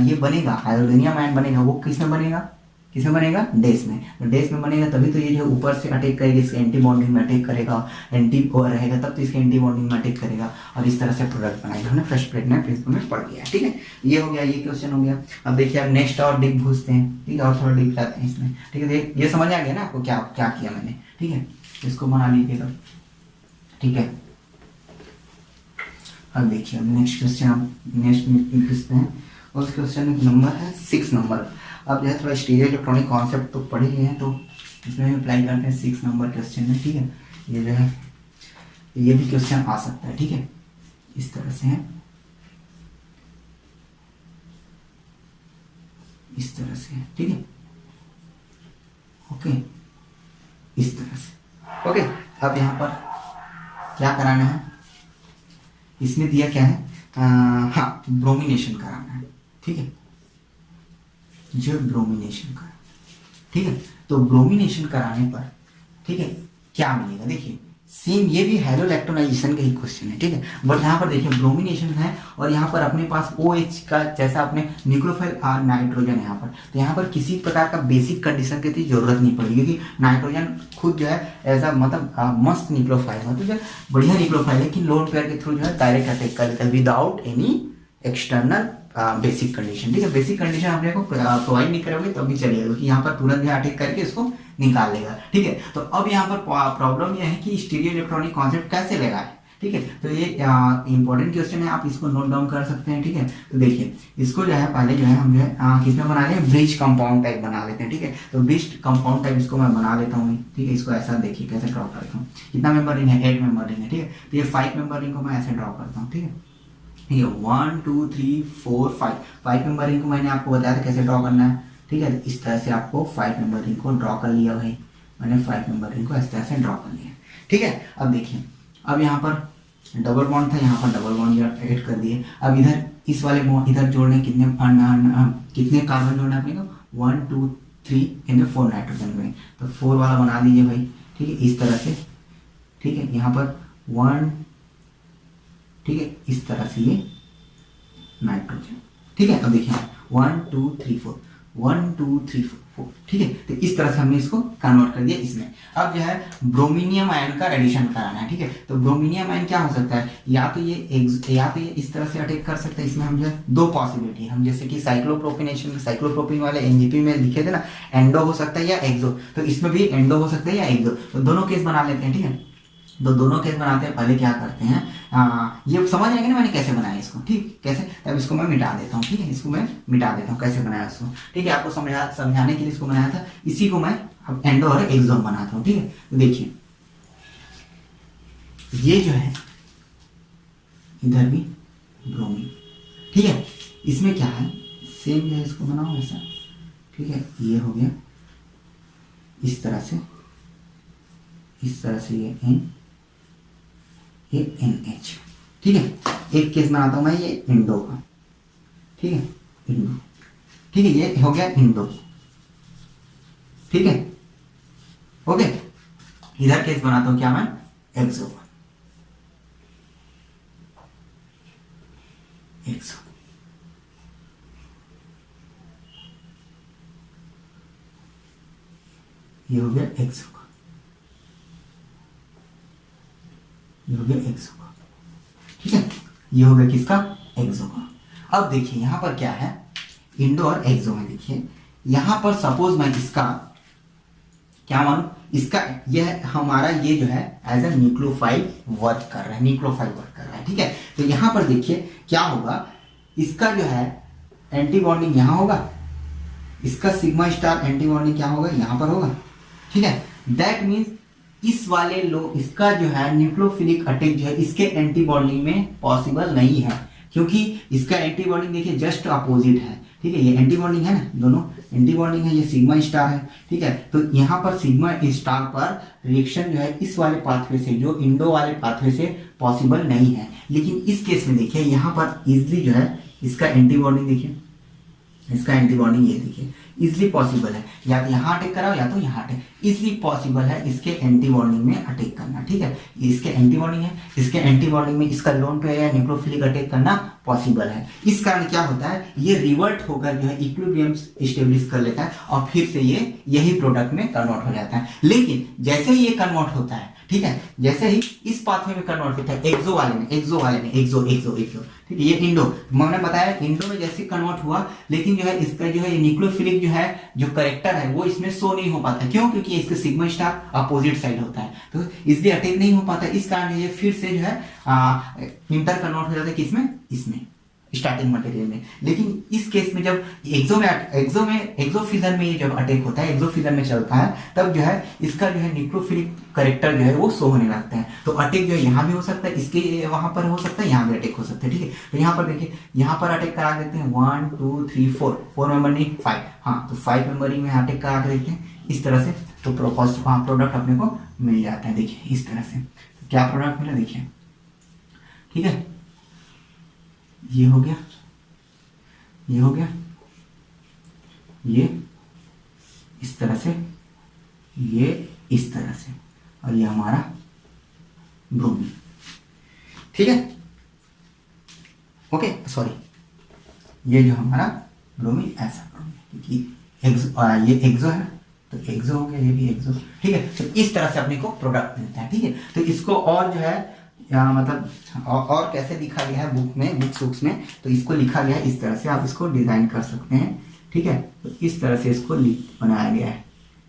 ये बनेगा आयोडीनियम आयन बनेगा, वो किस में बनेगा, किसमें बनेगा, डेस में। तो डेस में बनेगा तभी तो ये जो ऊपर से अटैक करेगा, इसके एंटी बॉन्डिंग में अटैक करेगा, एंटी रहेगा तब तो इसके एंटी बॉन्डिंग में अटैक करेगा और इस तरह से प्रोडक्ट बनाएगा। हमने फर्स्ट प्लेटिनम प्रिंसिपल में पढ़ लिया है, ठीक है। ये हो गया, ये क्वेश्चन हो गया। अब देखिए, अब नेक्स्ट और डीप पूछते हैं, ठीक है, और थोड़ा डीप जाते हैं इसमें, ठीक है। ये समझ आ गया ना आपको क्या क्या किया मैंने, ठीक है। इसको बना लीजिएगा, ठीक है। अब देखिए, अब नेक्स्ट क्वेश्चन, नेक्स्ट पूछते हैं, उस क्वेश्चन का नंबर है 6 नंबर। अब जो है थोड़ा स्टीरियो इलेक्ट्रॉनिक कॉन्सेप्ट तो पढ़े लिए हैं, तो इसमें अप्लाई करते हैं 6 नंबर क्वेश्चन में, ठीक है। ये जो है ये भी क्वेश्चन आ सकता है, ठीक है, इस तरह से है, इस तरह से है, ठीक है, ओके, इस तरह से, ओके। अब यहाँ पर क्या कराना है, इसमें दिया क्या है, हाँ ब्रोमिनेशन कराना है, ठीक है, जो ब्रोमिनेशन करा, ठीक है। तो ब्रोमिनेशन कराने पर, ठीक है, क्या मिलेगा, देखिए सेम ये भी हैलोलैक्टोनाइजेशन का ही क्वेश्चन है, ठीक है, बट यहाँ पर देखिए ब्रोमिनेशन है और यहाँ पर अपने पास OH का जैसा अपने न्यूक्लियोफाइल और नाइट्रोजन है यहाँ पर, तो यहाँ पर किसी प्रकार का बेसिक कंडीशन की जरूरत नहीं पड़ेगी, क्योंकि नाइट्रोजन खुद जो है ऐसा मतलब मस्त न्यूक्लियोफाइल है, तो जो बढ़िया न्यूक्लियोफाइल है कि लोन पेयर के थ्रू जो है डायरेक्ट अटैक कर लेता है without any external basic condition, ठीक है। बेसिक कंडीशन अपने को प्रोवाइड नहीं करोगे तब भी चलेगा, क्योंकि यहाँ पर तुरंत जो अटैक करके इसको निकाल लेगा, ठीक है। तो अब यहाँ पर प्रॉब्लम यह है कि स्टीरियो इलेक्ट्रॉनिक कॉन्सेप्ट कैसे लगाए, ठीक है। तो ये इंपॉर्टेंट क्वेश्चन है, आप इसको नोट डाउन कर सकते हैं, ठीक है। तो देखिए इसको जो है पहले जो है हम जो है किसमें बना लें, ब्रिज कंपाउंड टाइप बना लेते हैं, ठीक है। तो ब्रिज कंपाउंड टाइप इसको मैं बना लेता हूँ, ठीक है। इसको ऐसा देखिए कैसे ड्रॉ करता हूँ, कितना मेंबर रिंग है, 8 मेंबर रिंग है, ठीक है। तो ये 5 मेंबर रिंग को मैं ऐसे ड्रॉ करता हूँ, ठीक है। ये 1 2 3 4 5 मेंबर रिंग को मैंने आपको बताया था कैसे ड्रॉ करना है, ठीक है। इस तरह से आपको 5 मेंबर रिंग को ड्रॉ कर लिया भाई, मैंने 5 मेंबर रिंग को इस तरह से ड्रॉ कर लिया, ठीक है। अब देखिए, अब यहाँ पर डबल बॉन्ड था, यहाँ पर डबल बॉन्ड ऐड कर दिए। अब इधर इस वाले इधर जोड़ने कितने कार्बन जोड़ना है अपने को, 1 2 3 इनमें 4 नाइट्रोजन में, तो 4 वाला बना दीजिए भाई, ठीक है, इस तरह से, ठीक है। यहाँ पर 1, ठीक है, इस तरह से ये नाइट्रोजन, ठीक है। अब देखिए 1 2 3 4 1 2 3 4, ठीक है। तो इस तरह से हमने इसको कन्वर्ट कर दिया इसमें। अब जो है ब्रोमीनियम आयन का एडिशन कराना है, ठीक है। तो ब्रोमीनियम आयन क्या हो सकता है, या तो ये इस तरह से अटैक कर सकता है। इसमें हम जो है 2 पॉसिबिलिटी, हम जैसे कि साइक्लोप्रोपिन वाले एनजीपी में लिखे थे ना, एंडो हो सकता है या एक्सो, तो इसमें भी एंडो हो सकता है या एक्सो, तो दोनों केस बना लेते हैं, ठीक है। तो दोनों केस बनाते हैं, पहले क्या करते हैं, ये समझ आएगा ना मैंने कैसे बनाया इसको, ठीक, कैसे, तब इसको मैं मिटा देता हूँ, ठीक है। इसको मैं मिटा देता हूँ, कैसे बनाया इसको, ठीक है। आपको समझाने के लिए इसको बनाया था, इसी को मैं अब एंडो और एक्सो बनाता हूँ, ठीक है। तो देखिए ये जो है इधर भी ब्रोमीन, ठीक है। इसमें क्या है, सेम जो है इसको बनाओ ऐसा, ठीक है। ये हो गया इस तरह से, इस तरह से ये NH, ठीक है। एक केस बनाता हूं मैं ये इंडो का, ठीक है, इंडो, ठीक है। ये हो गया इंडो, ठीक है, ओके। इधर केस बनाता हूं क्या मैं, एक्सो का, एक्सो, ये हो गया एक्सो का, ये हो गया एक्सो का, ठीक है। ये हो गया किसका, एक्सो का। अब देखिए यहाँ पर क्या है, इंडो और एक्सो में देखिए यहाँ पर सपोज मैं इसका क्या मानूं, इसका यह हमारा ये जो है एज ए न्यूक्लियोफाइल वर्क कर रहा है, ठीक है। तो यहाँ पर देखिए क्या होगा, इसका जो है एंटी बॉन्डिंग यहाँ होगा, इसका सिग्मा स्टार एंटी बॉन्डिंग क्या होगा, यहाँ पर होगा, ठीक है। दैट मीन्स इस वाले इसका जो है न्यूक्लियोफिलिक अटैक जो है इसके एंटी बॉन्डिंग में पॉसिबल नहीं है, क्योंकि इसका एंटी बॉन्डिंग देखिए जस्ट अपोजिट है, ठीक है। ये एंटी बॉन्डिंग है ना, दोनों एंटी बॉन्डिंग है, ये सिग्मा स्टार है, ठीक है। तो यहाँ पर सिग्मा स्टार पर रिएक्शन जो है इस वाले पाथवे से, जो इंडो वाले पाथवे से पॉसिबल नहीं है। लेकिन इस केस में देखिए यहाँ पर इजिली जो है इसका एंटी बॉन्डिंग देखिए, इसका एंटी बॉन्डिंग ये देखिए इजिली पॉसिबल है, या तो यहाँ अटैक कराओ या तो यहाँ अटैक, इजिली पॉसिबल है इसके एंटी बॉन्डिंग में अटैक करना, ठीक है। इसके एंटी बॉन्डिंग है, इसके एंटी बॉन्डिंग में इसका लोन पेयर या न्यूक्लियोफिलिक अटैक करना पॉसिबल है। इस कारण क्या होता है, ये रिवर्ट होकर जो है इक्विलिब्रियम स्टेब्लिश कर लेता है और फिर से ये यही प्रोडक्ट में कन्वर्ट हो जाता है। लेकिन जैसे ही ये कन्वर्ट होता है, ठीक है, जैसे ही इस पाथवे में कन्वर्ट होता है एक्सो वाले में, ठीक है। ये इंडो मैंने बताया, इंडो में जैसे कन्वर्ट हुआ, लेकिन जो है इसका जो है न्यूक्लियोफिलिक जो है जो करेक्टर है वो इसमें शो नहीं हो पाता, क्यों, क्योंकि इसका सिग्मा स्टार अपोजिट साइड होता है, तो इसलिए अटैक नहीं हो पाता। इस कारण ये फिर से जो है इंटर कन्वर्ट हो जाता है किसमें, इसमें स्टार्टिंग मटेरियल में। लेकिन इस केस में जब एक्सोफिजन में जब अटैक होता है, एक्सोफिजन में चलता है, तब जो है इसका जो है न्यूक्लियोफिलिक करेक्टर जो है वो शो होने लगता है। तो अटैक जो है यहाँ भी हो सकता है, इसके वहां पर हो सकता है, यहाँ भी अटैक हो सकता है, ठीक है। तो यहाँ पर देखिए, यहाँ पर अटैक करा देते हैं 1 2 3 4 मेंबर नहीं 5, हाँ, तो 5 मेंबरिंग में अटैक करा के देखते हैं इस तरह से, तो प्रोडक्ट अपने को मिल जाता है। देखिए इस तरह से, तो क्या प्रोडक्ट मिला देखिए, ठीक है। ये हो गया, ये हो गया, ये इस तरह से, ये इस तरह से, और ये हमारा ब्रोमीन। ठीक है, ओके सॉरी, ये जो हमारा ब्रोमीन ऐसा ब्रोमीन, क्योंकि ये एक्सो है तो एक्सो हो गया, ये भी एक्सो। ठीक है, तो इस तरह से अपने को प्रोडक्ट मिलता है। ठीक है, तो इसको और जो है मतलब और कैसे लिखा गया है बुक में, बुक्स में, तो इसको लिखा गया है इस तरह से, आप इसको डिजाइन कर सकते हैं। ठीक है, तो इस तरह से इसको बनाया गया है।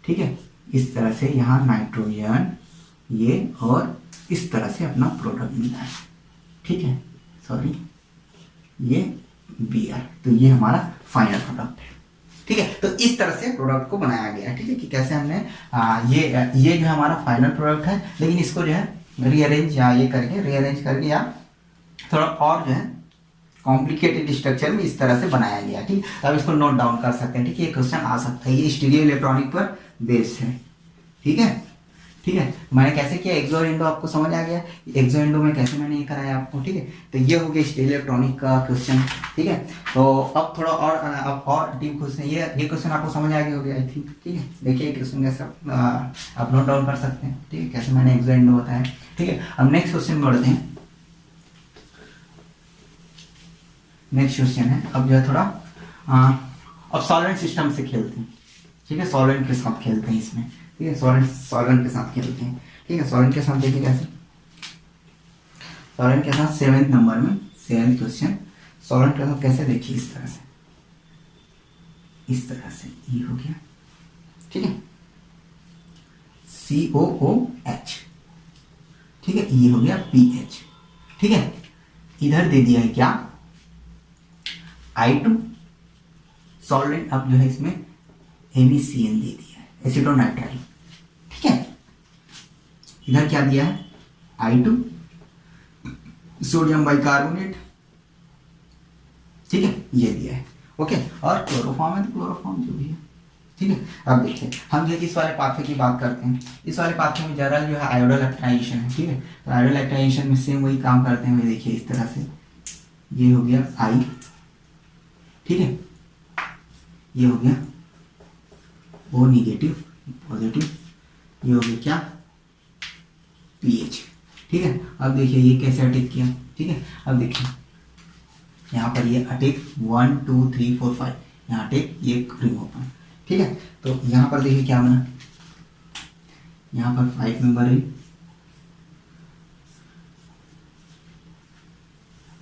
ठीक है, इस तरह से यहाँ नाइट्रोजन ये और इस तरह से अपना प्रोडक्ट मिला है। ठीक है, सॉरी ये Br, तो ये हमारा फाइनल प्रोडक्ट है। ठीक है, तो इस तरह से प्रोडक्ट को बनाया गया है। ठीक है, कि कैसे हमने ये जो हमारा फाइनल प्रोडक्ट है, लेकिन इसको जो है रीअरेंज या ये करके रीअरेंज करके या थोड़ा और जो है कॉम्प्लिकेटेड स्ट्रक्चर में इस तरह से बनाया गया। ठीक, तो आप इसको नोट डाउन कर सकते हैं। ठीक है, ये क्वेश्चन आ सकता है, ये स्टीरियो इलेक्ट्रॉनिक पर बेस्ड है। ठीक है, ठीक है, मैंने कैसे किया, एक्सो और इंडो आपको समझ आ गया, एक्सो इंडो में कैसे मैंने ये कराया आपको। ठीक है, तो ये हो गया स्टीरियो इलेक्ट्रॉनिक का क्वेश्चन। ठीक है, तो अब थोड़ा और अब और डीप क्वेश्चन, ये क्वेश्चन आपको समझ आ गया होगा आई थिंक। ठीक है, देखिए क्वेश्चन कैसे आप नोट डाउन कर सकते हैं। ठीक है, कैसे मैंने एक्सो इंडो बताया। ठीक है, अब नेक्स्ट क्वेश्चन बढ़ते हैं। नेक्स्ट क्वेश्चन है, अब जो है थोड़ा अब सॉल्वेंट सिस्टम से खेलते हैं। ठीक है, सॉल्वेंट के साथ खेलते हैं इसमें। ठीक है, सॉल्वेंट के साथ खेलते हैं। ठीक है, सॉल्वेंट के साथ देखिए कैसे, सॉल्वेंट के साथ 7th नंबर में 7th क्वेश्चन, सॉल्वेंट के साथ कैसे देखिए, इस तरह से, इस तरह से ये हो गया। ठीक है, COOH। ठीक है, ये हो गया PH। ठीक है, इधर दे दिया है क्या, I2 सॉल्वेंट, अब जो है इसमें NaCN दे दिया है, एसिटोनाइट्राइल। ठीक है, इधर क्या दिया है, I2 सोडियम बाइकार्बोनेट। ठीक है, ये दिया है। ओके, और क्लोरोफॉर्म है तो क्लोरोफॉर्म जो भी है। ठीक है, अब देखिए हम जो इस वाले पाथवे की बात करते हैं, इस वाले पाथवे में जरा जो है आयोडोलैक्टाइजेशन है। ठीक है, तो आयोडोलैक्टाइजेशन में सेम वही काम करते हैं। देखिए इस तरह से, ये हो गया I। ठीक है, ये हो गया O निगेटिव पॉजिटिव, ये हो गया क्या, PH। ठीक है, अब देखिए ये कैसे अटैक किया। ठीक है, अब देखिए यहाँ पर ये अटैक 1 2 3 4 5, यहाँ अटैक ये रिंग ओपन। ठीक है, तो यहाँ पर देखिए क्या बना, यहाँ पर 5 मेंबर है।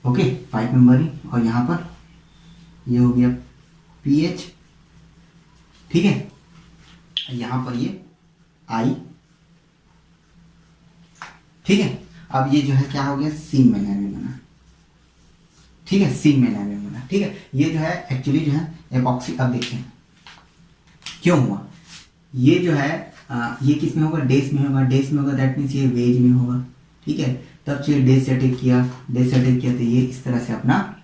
ओके, 5 मेंबर है, और यहाँ पर ये हो गया PH। ठीक है, यहाँ पर ये I। ठीक है, अब ये जो है क्या हो गया, सीन में बना। ठीक है, सीन में बना। ठीक है, ये जो है एक्चुअली जो है एपॉक्सी। अब देखिए क्यों हुआ, ये जो है ये किस में होगा, डेस में होगा। डेस में होगा दैट मीन्स ये वेज में होगा। ठीक है, तब से डेस से अटैक किया, डेस से अटैक किया, तो ये इस तरह से अपना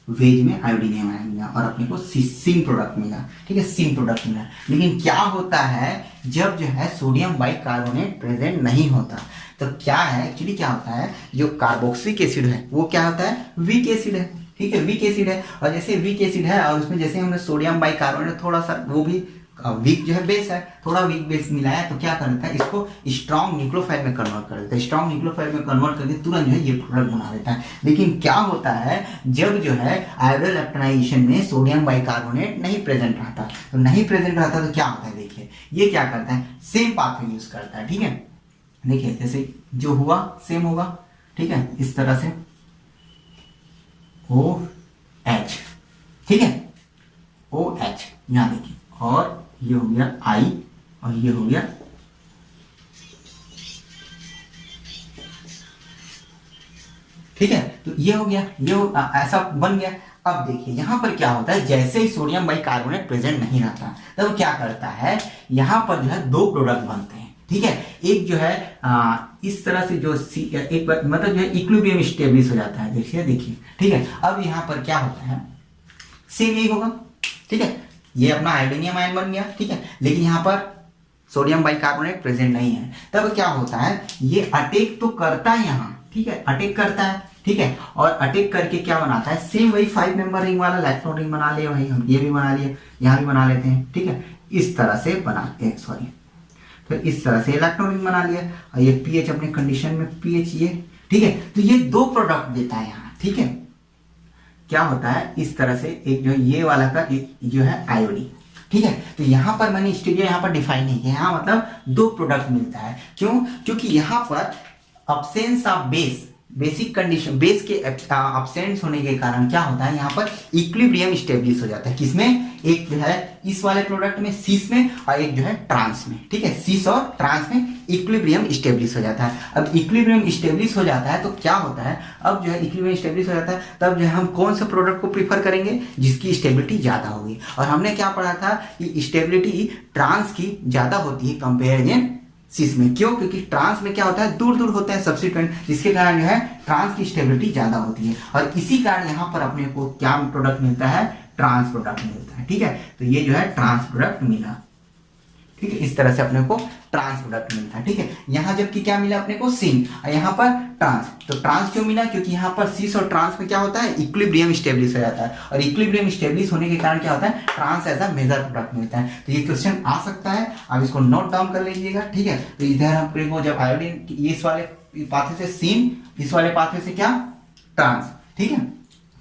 वेज में आयोडीनियम आयन मिला और अपने को सिम प्रोडक्ट मिला। ठीक है, सिम प्रोडक्ट मिला। लेकिन क्या होता है जब जो है सोडियम बाइकार्बोनेट प्रेजेंट नहीं होता, तो क्या है एक्चुअली, क्या होता है, जो कार्बोक्सिलिक एसिड है वो क्या होता है, वीक एसिड है। ठीक है, वीक एसिड है, और जैसे वीक एसिड है और उसमें जैसे हमने सोडियम बाइकार्बोनेट थोड़ा सा, वो भी वीक जो है बेस है, थोड़ा वीक बेस मिलाया, तो क्या करता है, इसको स्ट्रॉन्ग न्यूक्लियोफाइल में कन्वर्ट कर देता है। स्ट्रॉन्ग न्यूक्लियोफाइल में कन्वर्ट करके तुरंत जो है ये प्रोडक्ट बना देता है। लेकिन क्या होता है जब जो है आयोडोलैक्टाइजेशन में सोडियम बाइकार्बोनेट नहीं प्रेजेंट रहता, तो नहीं प्रेजेंट रहता तो क्या होता है, देखिए ये क्या करता है, सेम पाथवे यूज करता है। ठीक है, देखिए जैसे जो हुआ सेम होगा। ठीक है, इस तरह से OH। ठीक है, OH यहां देखिए, और ये हो गया I, और ये हो गया, ठीक है, तो ये हो गया, ये ऐसा बन गया। अब देखिए यहां पर क्या होता है, जैसे ही सोडियम बाइकार्बोनेट प्रेजेंट नहीं रहता, तब क्या करता है, यहां पर जो है दो प्रोडक्ट बनते हैं। ठीक है, एक जो है इस तरह से जो एक मतलब जो है इक्विलिब्रियम स्टेब्लिश हो जाता है। देखिए देखिए, ठीक है, अब यहां पर क्या होता है, सेम यही होगा। ठीक है, ये अपना आयोडीनियम आयन बन गया। ठीक है, लेकिन यहाँ पर सोडियम बाइकार्बोनेट प्रेजेंट नहीं है, तब क्या होता है, ये अटैक तो करता है यहाँ, ठीक है, अटैक करता है, ठीक है, और अटैक करके क्या बनाता है, सेम वही 5 मेंबर रिंग वाला इलेक्ट्रॉन रिंग बना लिया भाई, हम ये भी बना लिए, यहाँ भी बना लेते हैं, ठीक है, इस तरह से बनाते हैं, सॉरी, तो इस तरह से इलेक्ट्रॉन रिंग बना लिया, और ये पीएच अपने कंडीशन में पीएच ये, ठीक है, तो ये 2 प्रोडक्ट देता है यहाँ, ठीक है, क्या होता है इस तरह से, एक जो है ये वाला का जो है आयोडी, ठीक है, तो यहाँ पर मैंने स्टीरियो यहाँ पर डिफाइन नहीं किया, यहाँ मतलब 2 प्रोडक्ट मिलता है, क्यों, क्योंकि यहाँ पर absence of base, basic condition, base के अब्सेंस होने के कारण क्या होता है, यहाँ पर इक्विलिब्रियम स्टेब्लिश हो जाता है, किसमें, एक जो है इस वाले प्रोडक्ट में, सीस में, और एक जो है ट्रांस में, ठीक है, सीस और ट्रांस में इक्विलिब्रियम स्टेब्लिश हो जाता है। अब इक्विलिब्रियम स्टेब्लिश हो जाता है तो क्या होता है, अब जो है इक्विलिब्रियम स्टेब्लिश हो जाता है, तब जो है हम कौन सा प्रोडक्ट को प्रीफर करेंगे, जिसकी स्टेबिलिटी ज्यादा होगी, और हमने क्या पढ़ा था कि स्टेबिलिटी ट्रांस की ज्यादा होती है कंपेरिजन सीस में, क्यों, क्योंकि ट्रांस में क्या होता है, दूर दूर होता है सब्स्टिट्यूएंट, जिसके कारण जो है ट्रांस की स्टेबिलिटी ज्यादा होती है, और इसी कारण यहाँ पर अपने को क्या प्रोडक्ट मिलता है, ट्रांस प्रोडक्ट मिलता है, ठीक है, तो ये जो है ट्रांस प्रोडक्ट मिला, ठीक है, इस तरह से अपने को ट्रांस प्रोडक्ट मिलता है, ठीक है, यहाँ जबकि क्या मिला अपने को, सिन, और यहाँ पर ट्रांस, तो ट्रांस क्यों मिला, क्योंकि यहाँ पर सीस और ट्रांस में क्या होता है, इक्विलिब्रियम स्टेब्लिश हो जाता है, और इक्विलिब्रियम स्टेब्लिश होने के कारण क्या होता है, trans as a major product मिलता है, तो ये क्वेश्चन आ सकता है, आप इसको नोट डाउन कर लीजिएगा, ठीक है, तो इधर अपने को जब आयोडीन इस वाले पाथे से सिन, इस वाले पाथे से क्या, ट्रांस, ठीक है,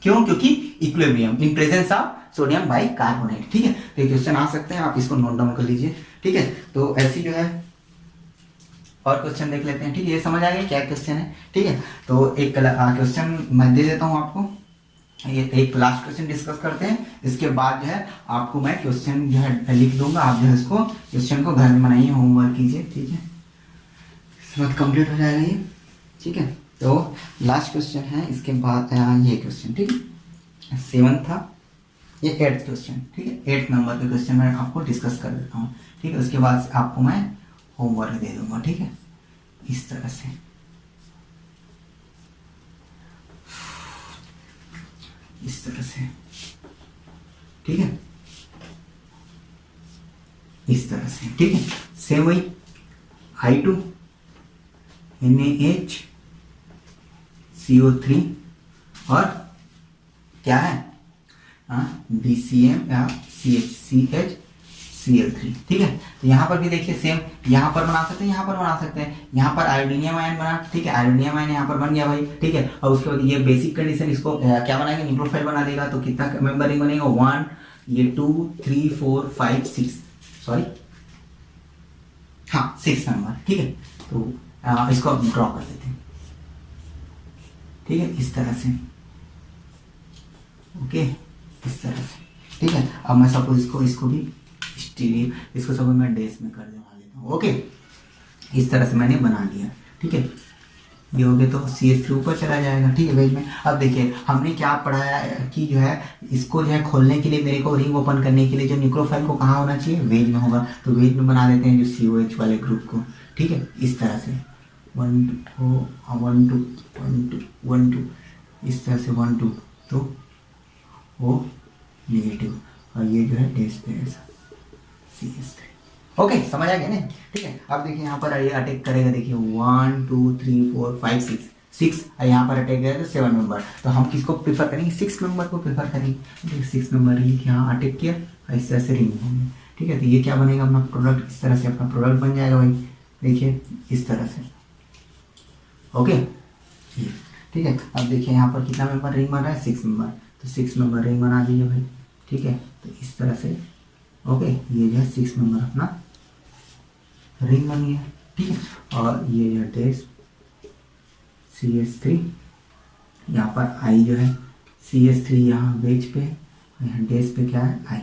क्यों, क्योंकि equilibrium in presence of sodium by carbonate, ठीक है, तो ये क्वेश्चन आ सकते हैं, आप इसको नोट डाउन कर लीजिए, ठीक है, तो ऐसी जो है और क्वेश्चन देख लेते हैं, ठीक है, ये समझ आ गया क्या क्वेश्चन है, ठीक है, तो एक क्वेश्चन मैं दे देता हूँ आपको, ये एक लास्ट क्वेश्चन डिस्कस करते हैं, इसके बाद जो है आपको मैं क्वेश्चन जो है लिख दूंगा, आप जो है इसको क्वेश्चन को घर में बनाइए, होमवर्क कीजिए, ठीक है, इसके बाद कंप्लीट हो जाएगा ये, ठीक है, तो लास्ट क्वेश्चन है, इसके बाद ये क्वेश्चन, ठीक है, 7 था, ये 8th क्वेश्चन, ठीक है, 8 नंबर के क्वेश्चन मैं आपको डिस्कस कर देता हूँ, ठीक है, उसके बाद आपको मैं होमवर्क दे दूंगा, ठीक है, इस तरह से, इस तरह से, ठीक है, इस तरह से, ठीक है, सेम वही I2 NaH CO3 और क्या है, BCM या CH Cl3, ठीक है, तो यहाँ पर भी देखिए सेम, यहाँ पर बना सकते हैं, यहाँ पर बना सकते हैं, यहाँ पर आयोडीनियम आयन बना, ठीक है, आयोडीनियम आयन यहाँ पर बन गया भाई, ठीक है, और उसके बाद ये बेसिक कंडीशन, इसको क्या बनाएंगे, न्यूक्लियोफाइल बना देगा, तो कितना मेंबर रिंग बनेगा, 1, ये 2, 3, 4, 5, 6, सॉरी, हाँ 6 नंबर, ठीक है, तो इसको अब ड्रॉ कर देते हैं, ठीक है, इस तरह से, ओके, इस तरह से, ठीक है, अब मैं सपोज इसको भी स्टीरियो, इसको सपोज मैं डेस में कर देता हूँ, ओके, इस तरह से मैंने बना लिया, ठीक है, ये हो गया, तो CH3 ऊपर चला जाएगा, ठीक है, वेज में। अब देखिए हमने क्या पढ़ाया कि जो है इसको जो है खोलने के लिए, मेरे को रिंग ओपन करने के लिए जो न्यूक्लियोफाइल को कहाँ होना चाहिए, वेज में होगा, तो वेज में बना देते हैं जो COH वाले ग्रुप को, ठीक है, इस तरह से 1 2 इस तरह से 1 2, तो वो नेगेटिव, और ये जो है डेस पे ऐसा CH3, ओके, समझ आ गया ना, ठीक है, अब देखिए यहाँ पर ये अटैक करेगा, देखिए 1 2 3 4 5 6 और यहाँ पर अटैक करेगा 7 मेंबर, तो हम किसको प्रीफर करेंगे, 6 मेंबर को प्रीफर करेंगे, देखिए 6 मेंबर रिंग यहाँ अटैक किया और इस तरह से रिंग होंगे, ठीक है, तो ये क्या बनेगा अपना प्रोडक्ट, इस तरह से अपना प्रोडक्ट बन जाएगा भाई, देखिए इस तरह से, ओके, ठीक है, अब देखिए यहाँ पर कितना मेंबर रिंग बन रहा है, 6 मेंबर, तो 6 मेंबर रिंग बना दीजिए भाई, ठीक है, तो इस तरह से, ओके, ये जो है 6 मेंबर अपना रिंग बन गया, ठीक है, और ये जो डेस CH3, यहाँ पर I जो है CH3 यहाँ बेच पे, यहाँ डेस पे क्या है I,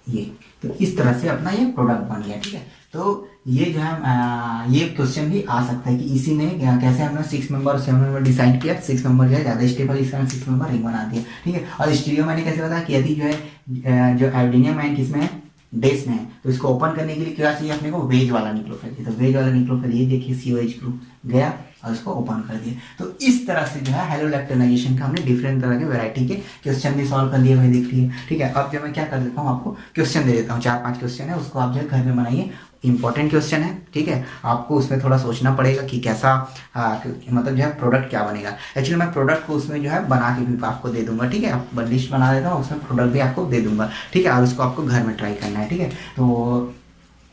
ये, तो इस तरह से अपना ये प्रोडक्ट बन गया, ठीक है, तो ये जो है ये क्वेश्चन भी आ सकता है कि इसी ने कैसे हमने 6 मेंबर और 7 मेंबर डिसाइड किया, 6 मेंबर जो है ज़्यादा स्टेबल, इस कारण 6 मेंबर रिंग बना दिया, ठीक है, और स्टीरियो मैंने कैसे बताया कि यदि जो है जो आयोडीनियम आयन किसमें है, डेस में है, तो इसको ओपन करने के लिए क्या चाहिए अपने को, वेज वाला न्यूक्लियोफाइल, तो वेज वाला न्यूक्लियोफाइल ये देखिए COH ग्रुप गया और इसको ओपन कर दिया, तो इस तरह से जो है हेलोलैक्टोनाइजेशन का हमने डिफरेंट तरह के वैरायटी के क्वेश्चन भी सॉल्व कर लिए भाई, देख लिए, ठीक है, अब जो मैं क्या कर देता हूँ आपको क्वेश्चन दे देता हूँ, 4-5 क्वेश्चन है, उसको आप जो है घर में बनाइए, इंपॉर्टेंट क्वेश्चन है, ठीक है। आपको उसमें थोड़ा सोचना पड़ेगा कि कैसा मतलब जो है प्रोडक्ट क्या बनेगा। एक्चुअली मैं प्रोडक्ट को उसमें जो है बना के भी आपको दे दूंगा, ठीक है। आप लिस्ट बना देता हूँ, उसमें प्रोडक्ट भी आपको दे दूंगा, ठीक है। और उसको आपको घर में ट्राई करना है, ठीक है। तो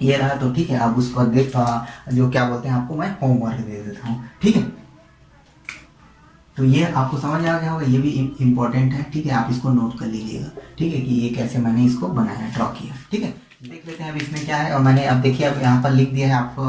ये रहा, तो ठीक है। अब उसको जो क्या बोलते हैं, आपको मैं होमवर्क दे देता हूँ, ठीक है। तो ये आपको समझ आ गया होगा, ये भी इम्पोर्टेंट है, ठीक है। आप इसको नोट कर लीजिएगा, ठीक है, कि ये कैसे मैंने इसको बनाया, ड्रॉ किया, ठीक है। देख लेते हैं अब इसमें क्या है। और मैंने अब देखिए अब यहाँ पर लिख दिया है, आपको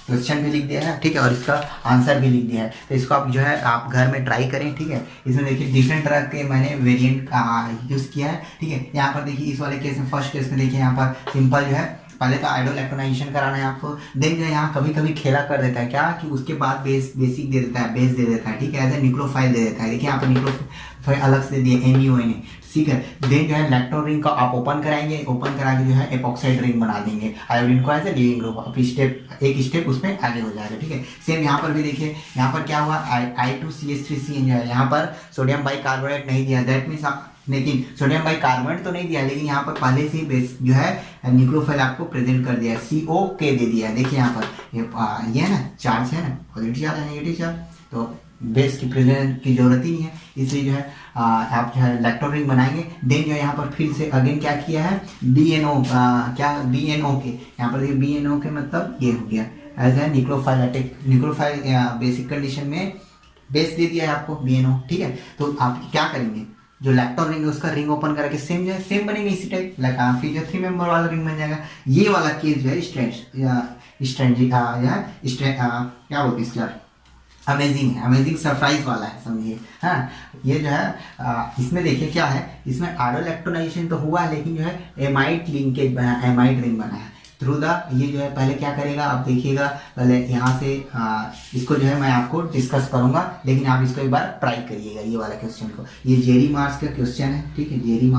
क्वेश्चन भी लिख दिया है, ठीक है, और इसका आंसर भी लिख दिया है। तो इसको आप जो है आप घर में ट्राई करें, ठीक है। इसमें देखिए डिफरेंट तरह के मैंने वेरिएंट का यूज़ किया है, ठीक है। यहाँ पर देखिए इस वाले केस में, फर्स्ट केस में देखिए यहाँ पर सिंपल जो है पहले तो आइडोलैक्टोनाइजेशन कराना है आपको। देन जो है यहाँ कभी कभी खेला कर देता है, क्या कि उसके बाद बेसिक दे देता है, बेस दे देता है, ठीक है, एज ए न्यूक्लियोफाइल दे देता है। देखिए यहाँ पर न्यूक्लियोफाइल अलग से दिए MUNA, ठीक है। देन जो है लैक्टोन रिंग का आप ओपन कराएंगे, ओपन करा के जो है एपॉक्साइड रिंग बना देंगे, आयोडीन को एज ए लिविंग ग्रुप, आप एक स्टेप उसमें आगे हो जाएगा, ठीक है। सेम यहाँ पर भी देखिए, यहाँ पर क्या हुआ, I2CH3CN जो है यहाँ पर सोडियम बाइकार्बोनेट नहीं दिया, दैट मीन्स लेकिन सोडियम बाइकार्बोनेट तो नहीं दिया, लेकिन यहाँ पर पहले से ही बेस जो है न्यूक्लियोफाइल आपको प्रेजेंट कर दिया है, COK दे दिया है। देखिए यहाँ पर ये है ना, चार्ज है ना, पॉजिटिव चार्ज है, नेगेटिव चार्ज, तो बेस की प्रेजेंट की जरूरत ही नहीं है, इसलिए जो है आप जो है लैक्टोन रिंग बनाएंगे। देन जो है यहाँ पर फिर से अगेन क्या किया है, BNO क्या BNO के, यहाँ पर BNO के मतलब ये हो गया as a nucleophile basic condition में बेस दे दिया है आपको BNO, ठीक है। तो आप क्या करेंगे, जो लैक्टोन रिंग है उसका रिंग ओपन करके सेम जो है सेम बनेंगे इसी टाइप, फिर जो 3 मेंबर वाला रिंग बन जाएगा। ये वाला केस जो है क्या बोलते हैं, अमेजिंग है, अमेजिंग सरप्राइज वाला है, समझिए। हाँ, ये जो है इसमें देखिए क्या है, इसमें आइडोलैक्टोनाइजेशन तो हुआ है, लेकिन जो है एमाइड लिंकेज बना, एमाइड रिंग बना है थ्रू द, ये जो है पहले क्या करेगा आप देखिएगा, पहले यहाँ से इसको जो है मैं आपको डिस्कस करूंगा, लेकिन आप इसको एक बार ट्राई करिएगा ये वाला क्वेश्चन को। ये जेरी मार्च का क्वेश्चन है, ठीक है, जेरी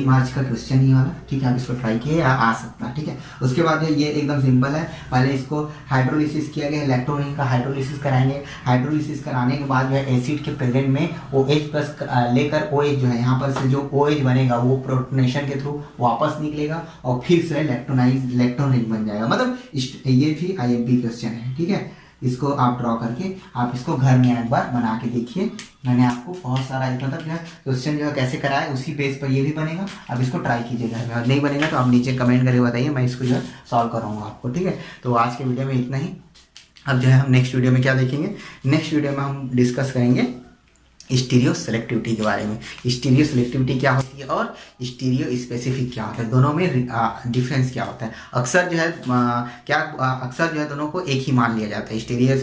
मार्च का क्वेश्चन ही वाला, ठीक है। आप इसको ट्राई किए, आ सकता है, ठीक है। उसके बाद ये एकदम सिंपल है, पहले इसको हाइड्रोलिसिस किया गया, इलेक्ट्रॉन रिंग का हाइड्रोलिसिस कराएंगे। हाइड्रोलिसिस कराने के बाद जो है एसिड के प्रेजेंट में OH प्लस लेकर OH जो है यहाँ पर से जो OH बनेगा वो प्रोटोनेशन के थ्रू वापस निकलेगा और फिर से इलेक्ट्रॉन रिंग बन जाएगा। मतलब ये भी IMP क्वेश्चन है, ठीक है। इसको आप ड्रॉ करके आप इसको घर में एक बार बना के देखिए। मैंने आपको बहुत सारा मतलब जो है क्वेश्चन जो है कैसे कराया, उसी बेस पर ये भी बनेगा, आप इसको ट्राई कीजिए घर में। और नहीं बनेगा तो आप नीचे कमेंट करके बताइए, मैं इसको जो है सॉल्व कराऊंगा आपको, ठीक है। तो आज के वीडियो में इतना ही। अब जो है हम नेक्स्ट वीडियो में क्या देखेंगे, नेक्स्ट वीडियो में हम डिस्कस करेंगे स्टीरियो सेलेक्टिविटी के बारे में। स्टीरियो सेलेक्टिविटी क्या होती है और स्टीरियो स्पेसिफिक क्या होता है, दोनों में डिफरेंस क्या होता है। अक्सर जो है अक्सर जो है दोनों को एक ही मान लिया जाता है, स्टीरियो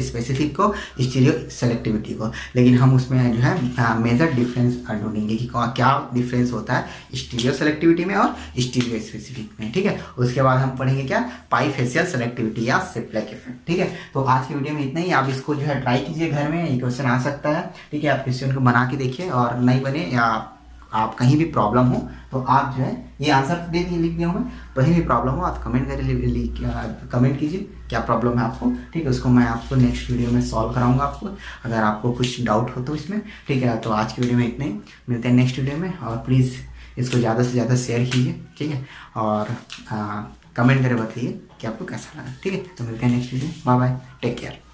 स्पेसिफिक को, स्टीरियो सेलेक्टिविटी को, लेकिन हम उसमें जो है मेजर डिफरेंस ढूंढेंगे कि क्या डिफरेंस होता है स्टीरियो सेलेक्टिविटी में और स्टीरियो स्पेसिफिक में, ठीक है। उसके बाद हम पढ़ेंगे क्या, पाइफेशियल सेलेक्टिविटी या सिप्लेक इफेक्ट, ठीक है। तो आज की वीडियो में इतना ही। आप इसको जो है ट्राई कीजिए घर में, ये क्वेश्चन आ सकता है, ठीक है। आप क्वेश्चन को बना के देखिए, और नहीं बने या आप कहीं भी प्रॉब्लम हो तो आप जो है ये आंसर दे दिए, लिख दिया हूँ मैं, कहीं भी प्रॉब्लम हो आप कमेंट कीजिए क्या प्रॉब्लम है आपको, ठीक है। उसको मैं आपको नेक्स्ट वीडियो में सॉल्व कराऊंगा आपको, अगर आपको कुछ डाउट हो तो इसमें, ठीक है। तो आज की वीडियो में इतना ही, मिलते हैं नेक्स्ट वीडियो में। और प्लीज़ इसको ज़्यादा से ज़्यादा शेयर कीजिए, ठीक है, और कमेंट करके बताइए कि आपको कैसा लगा, ठीक है। तो मिलते हैं next video, bye bye, take care.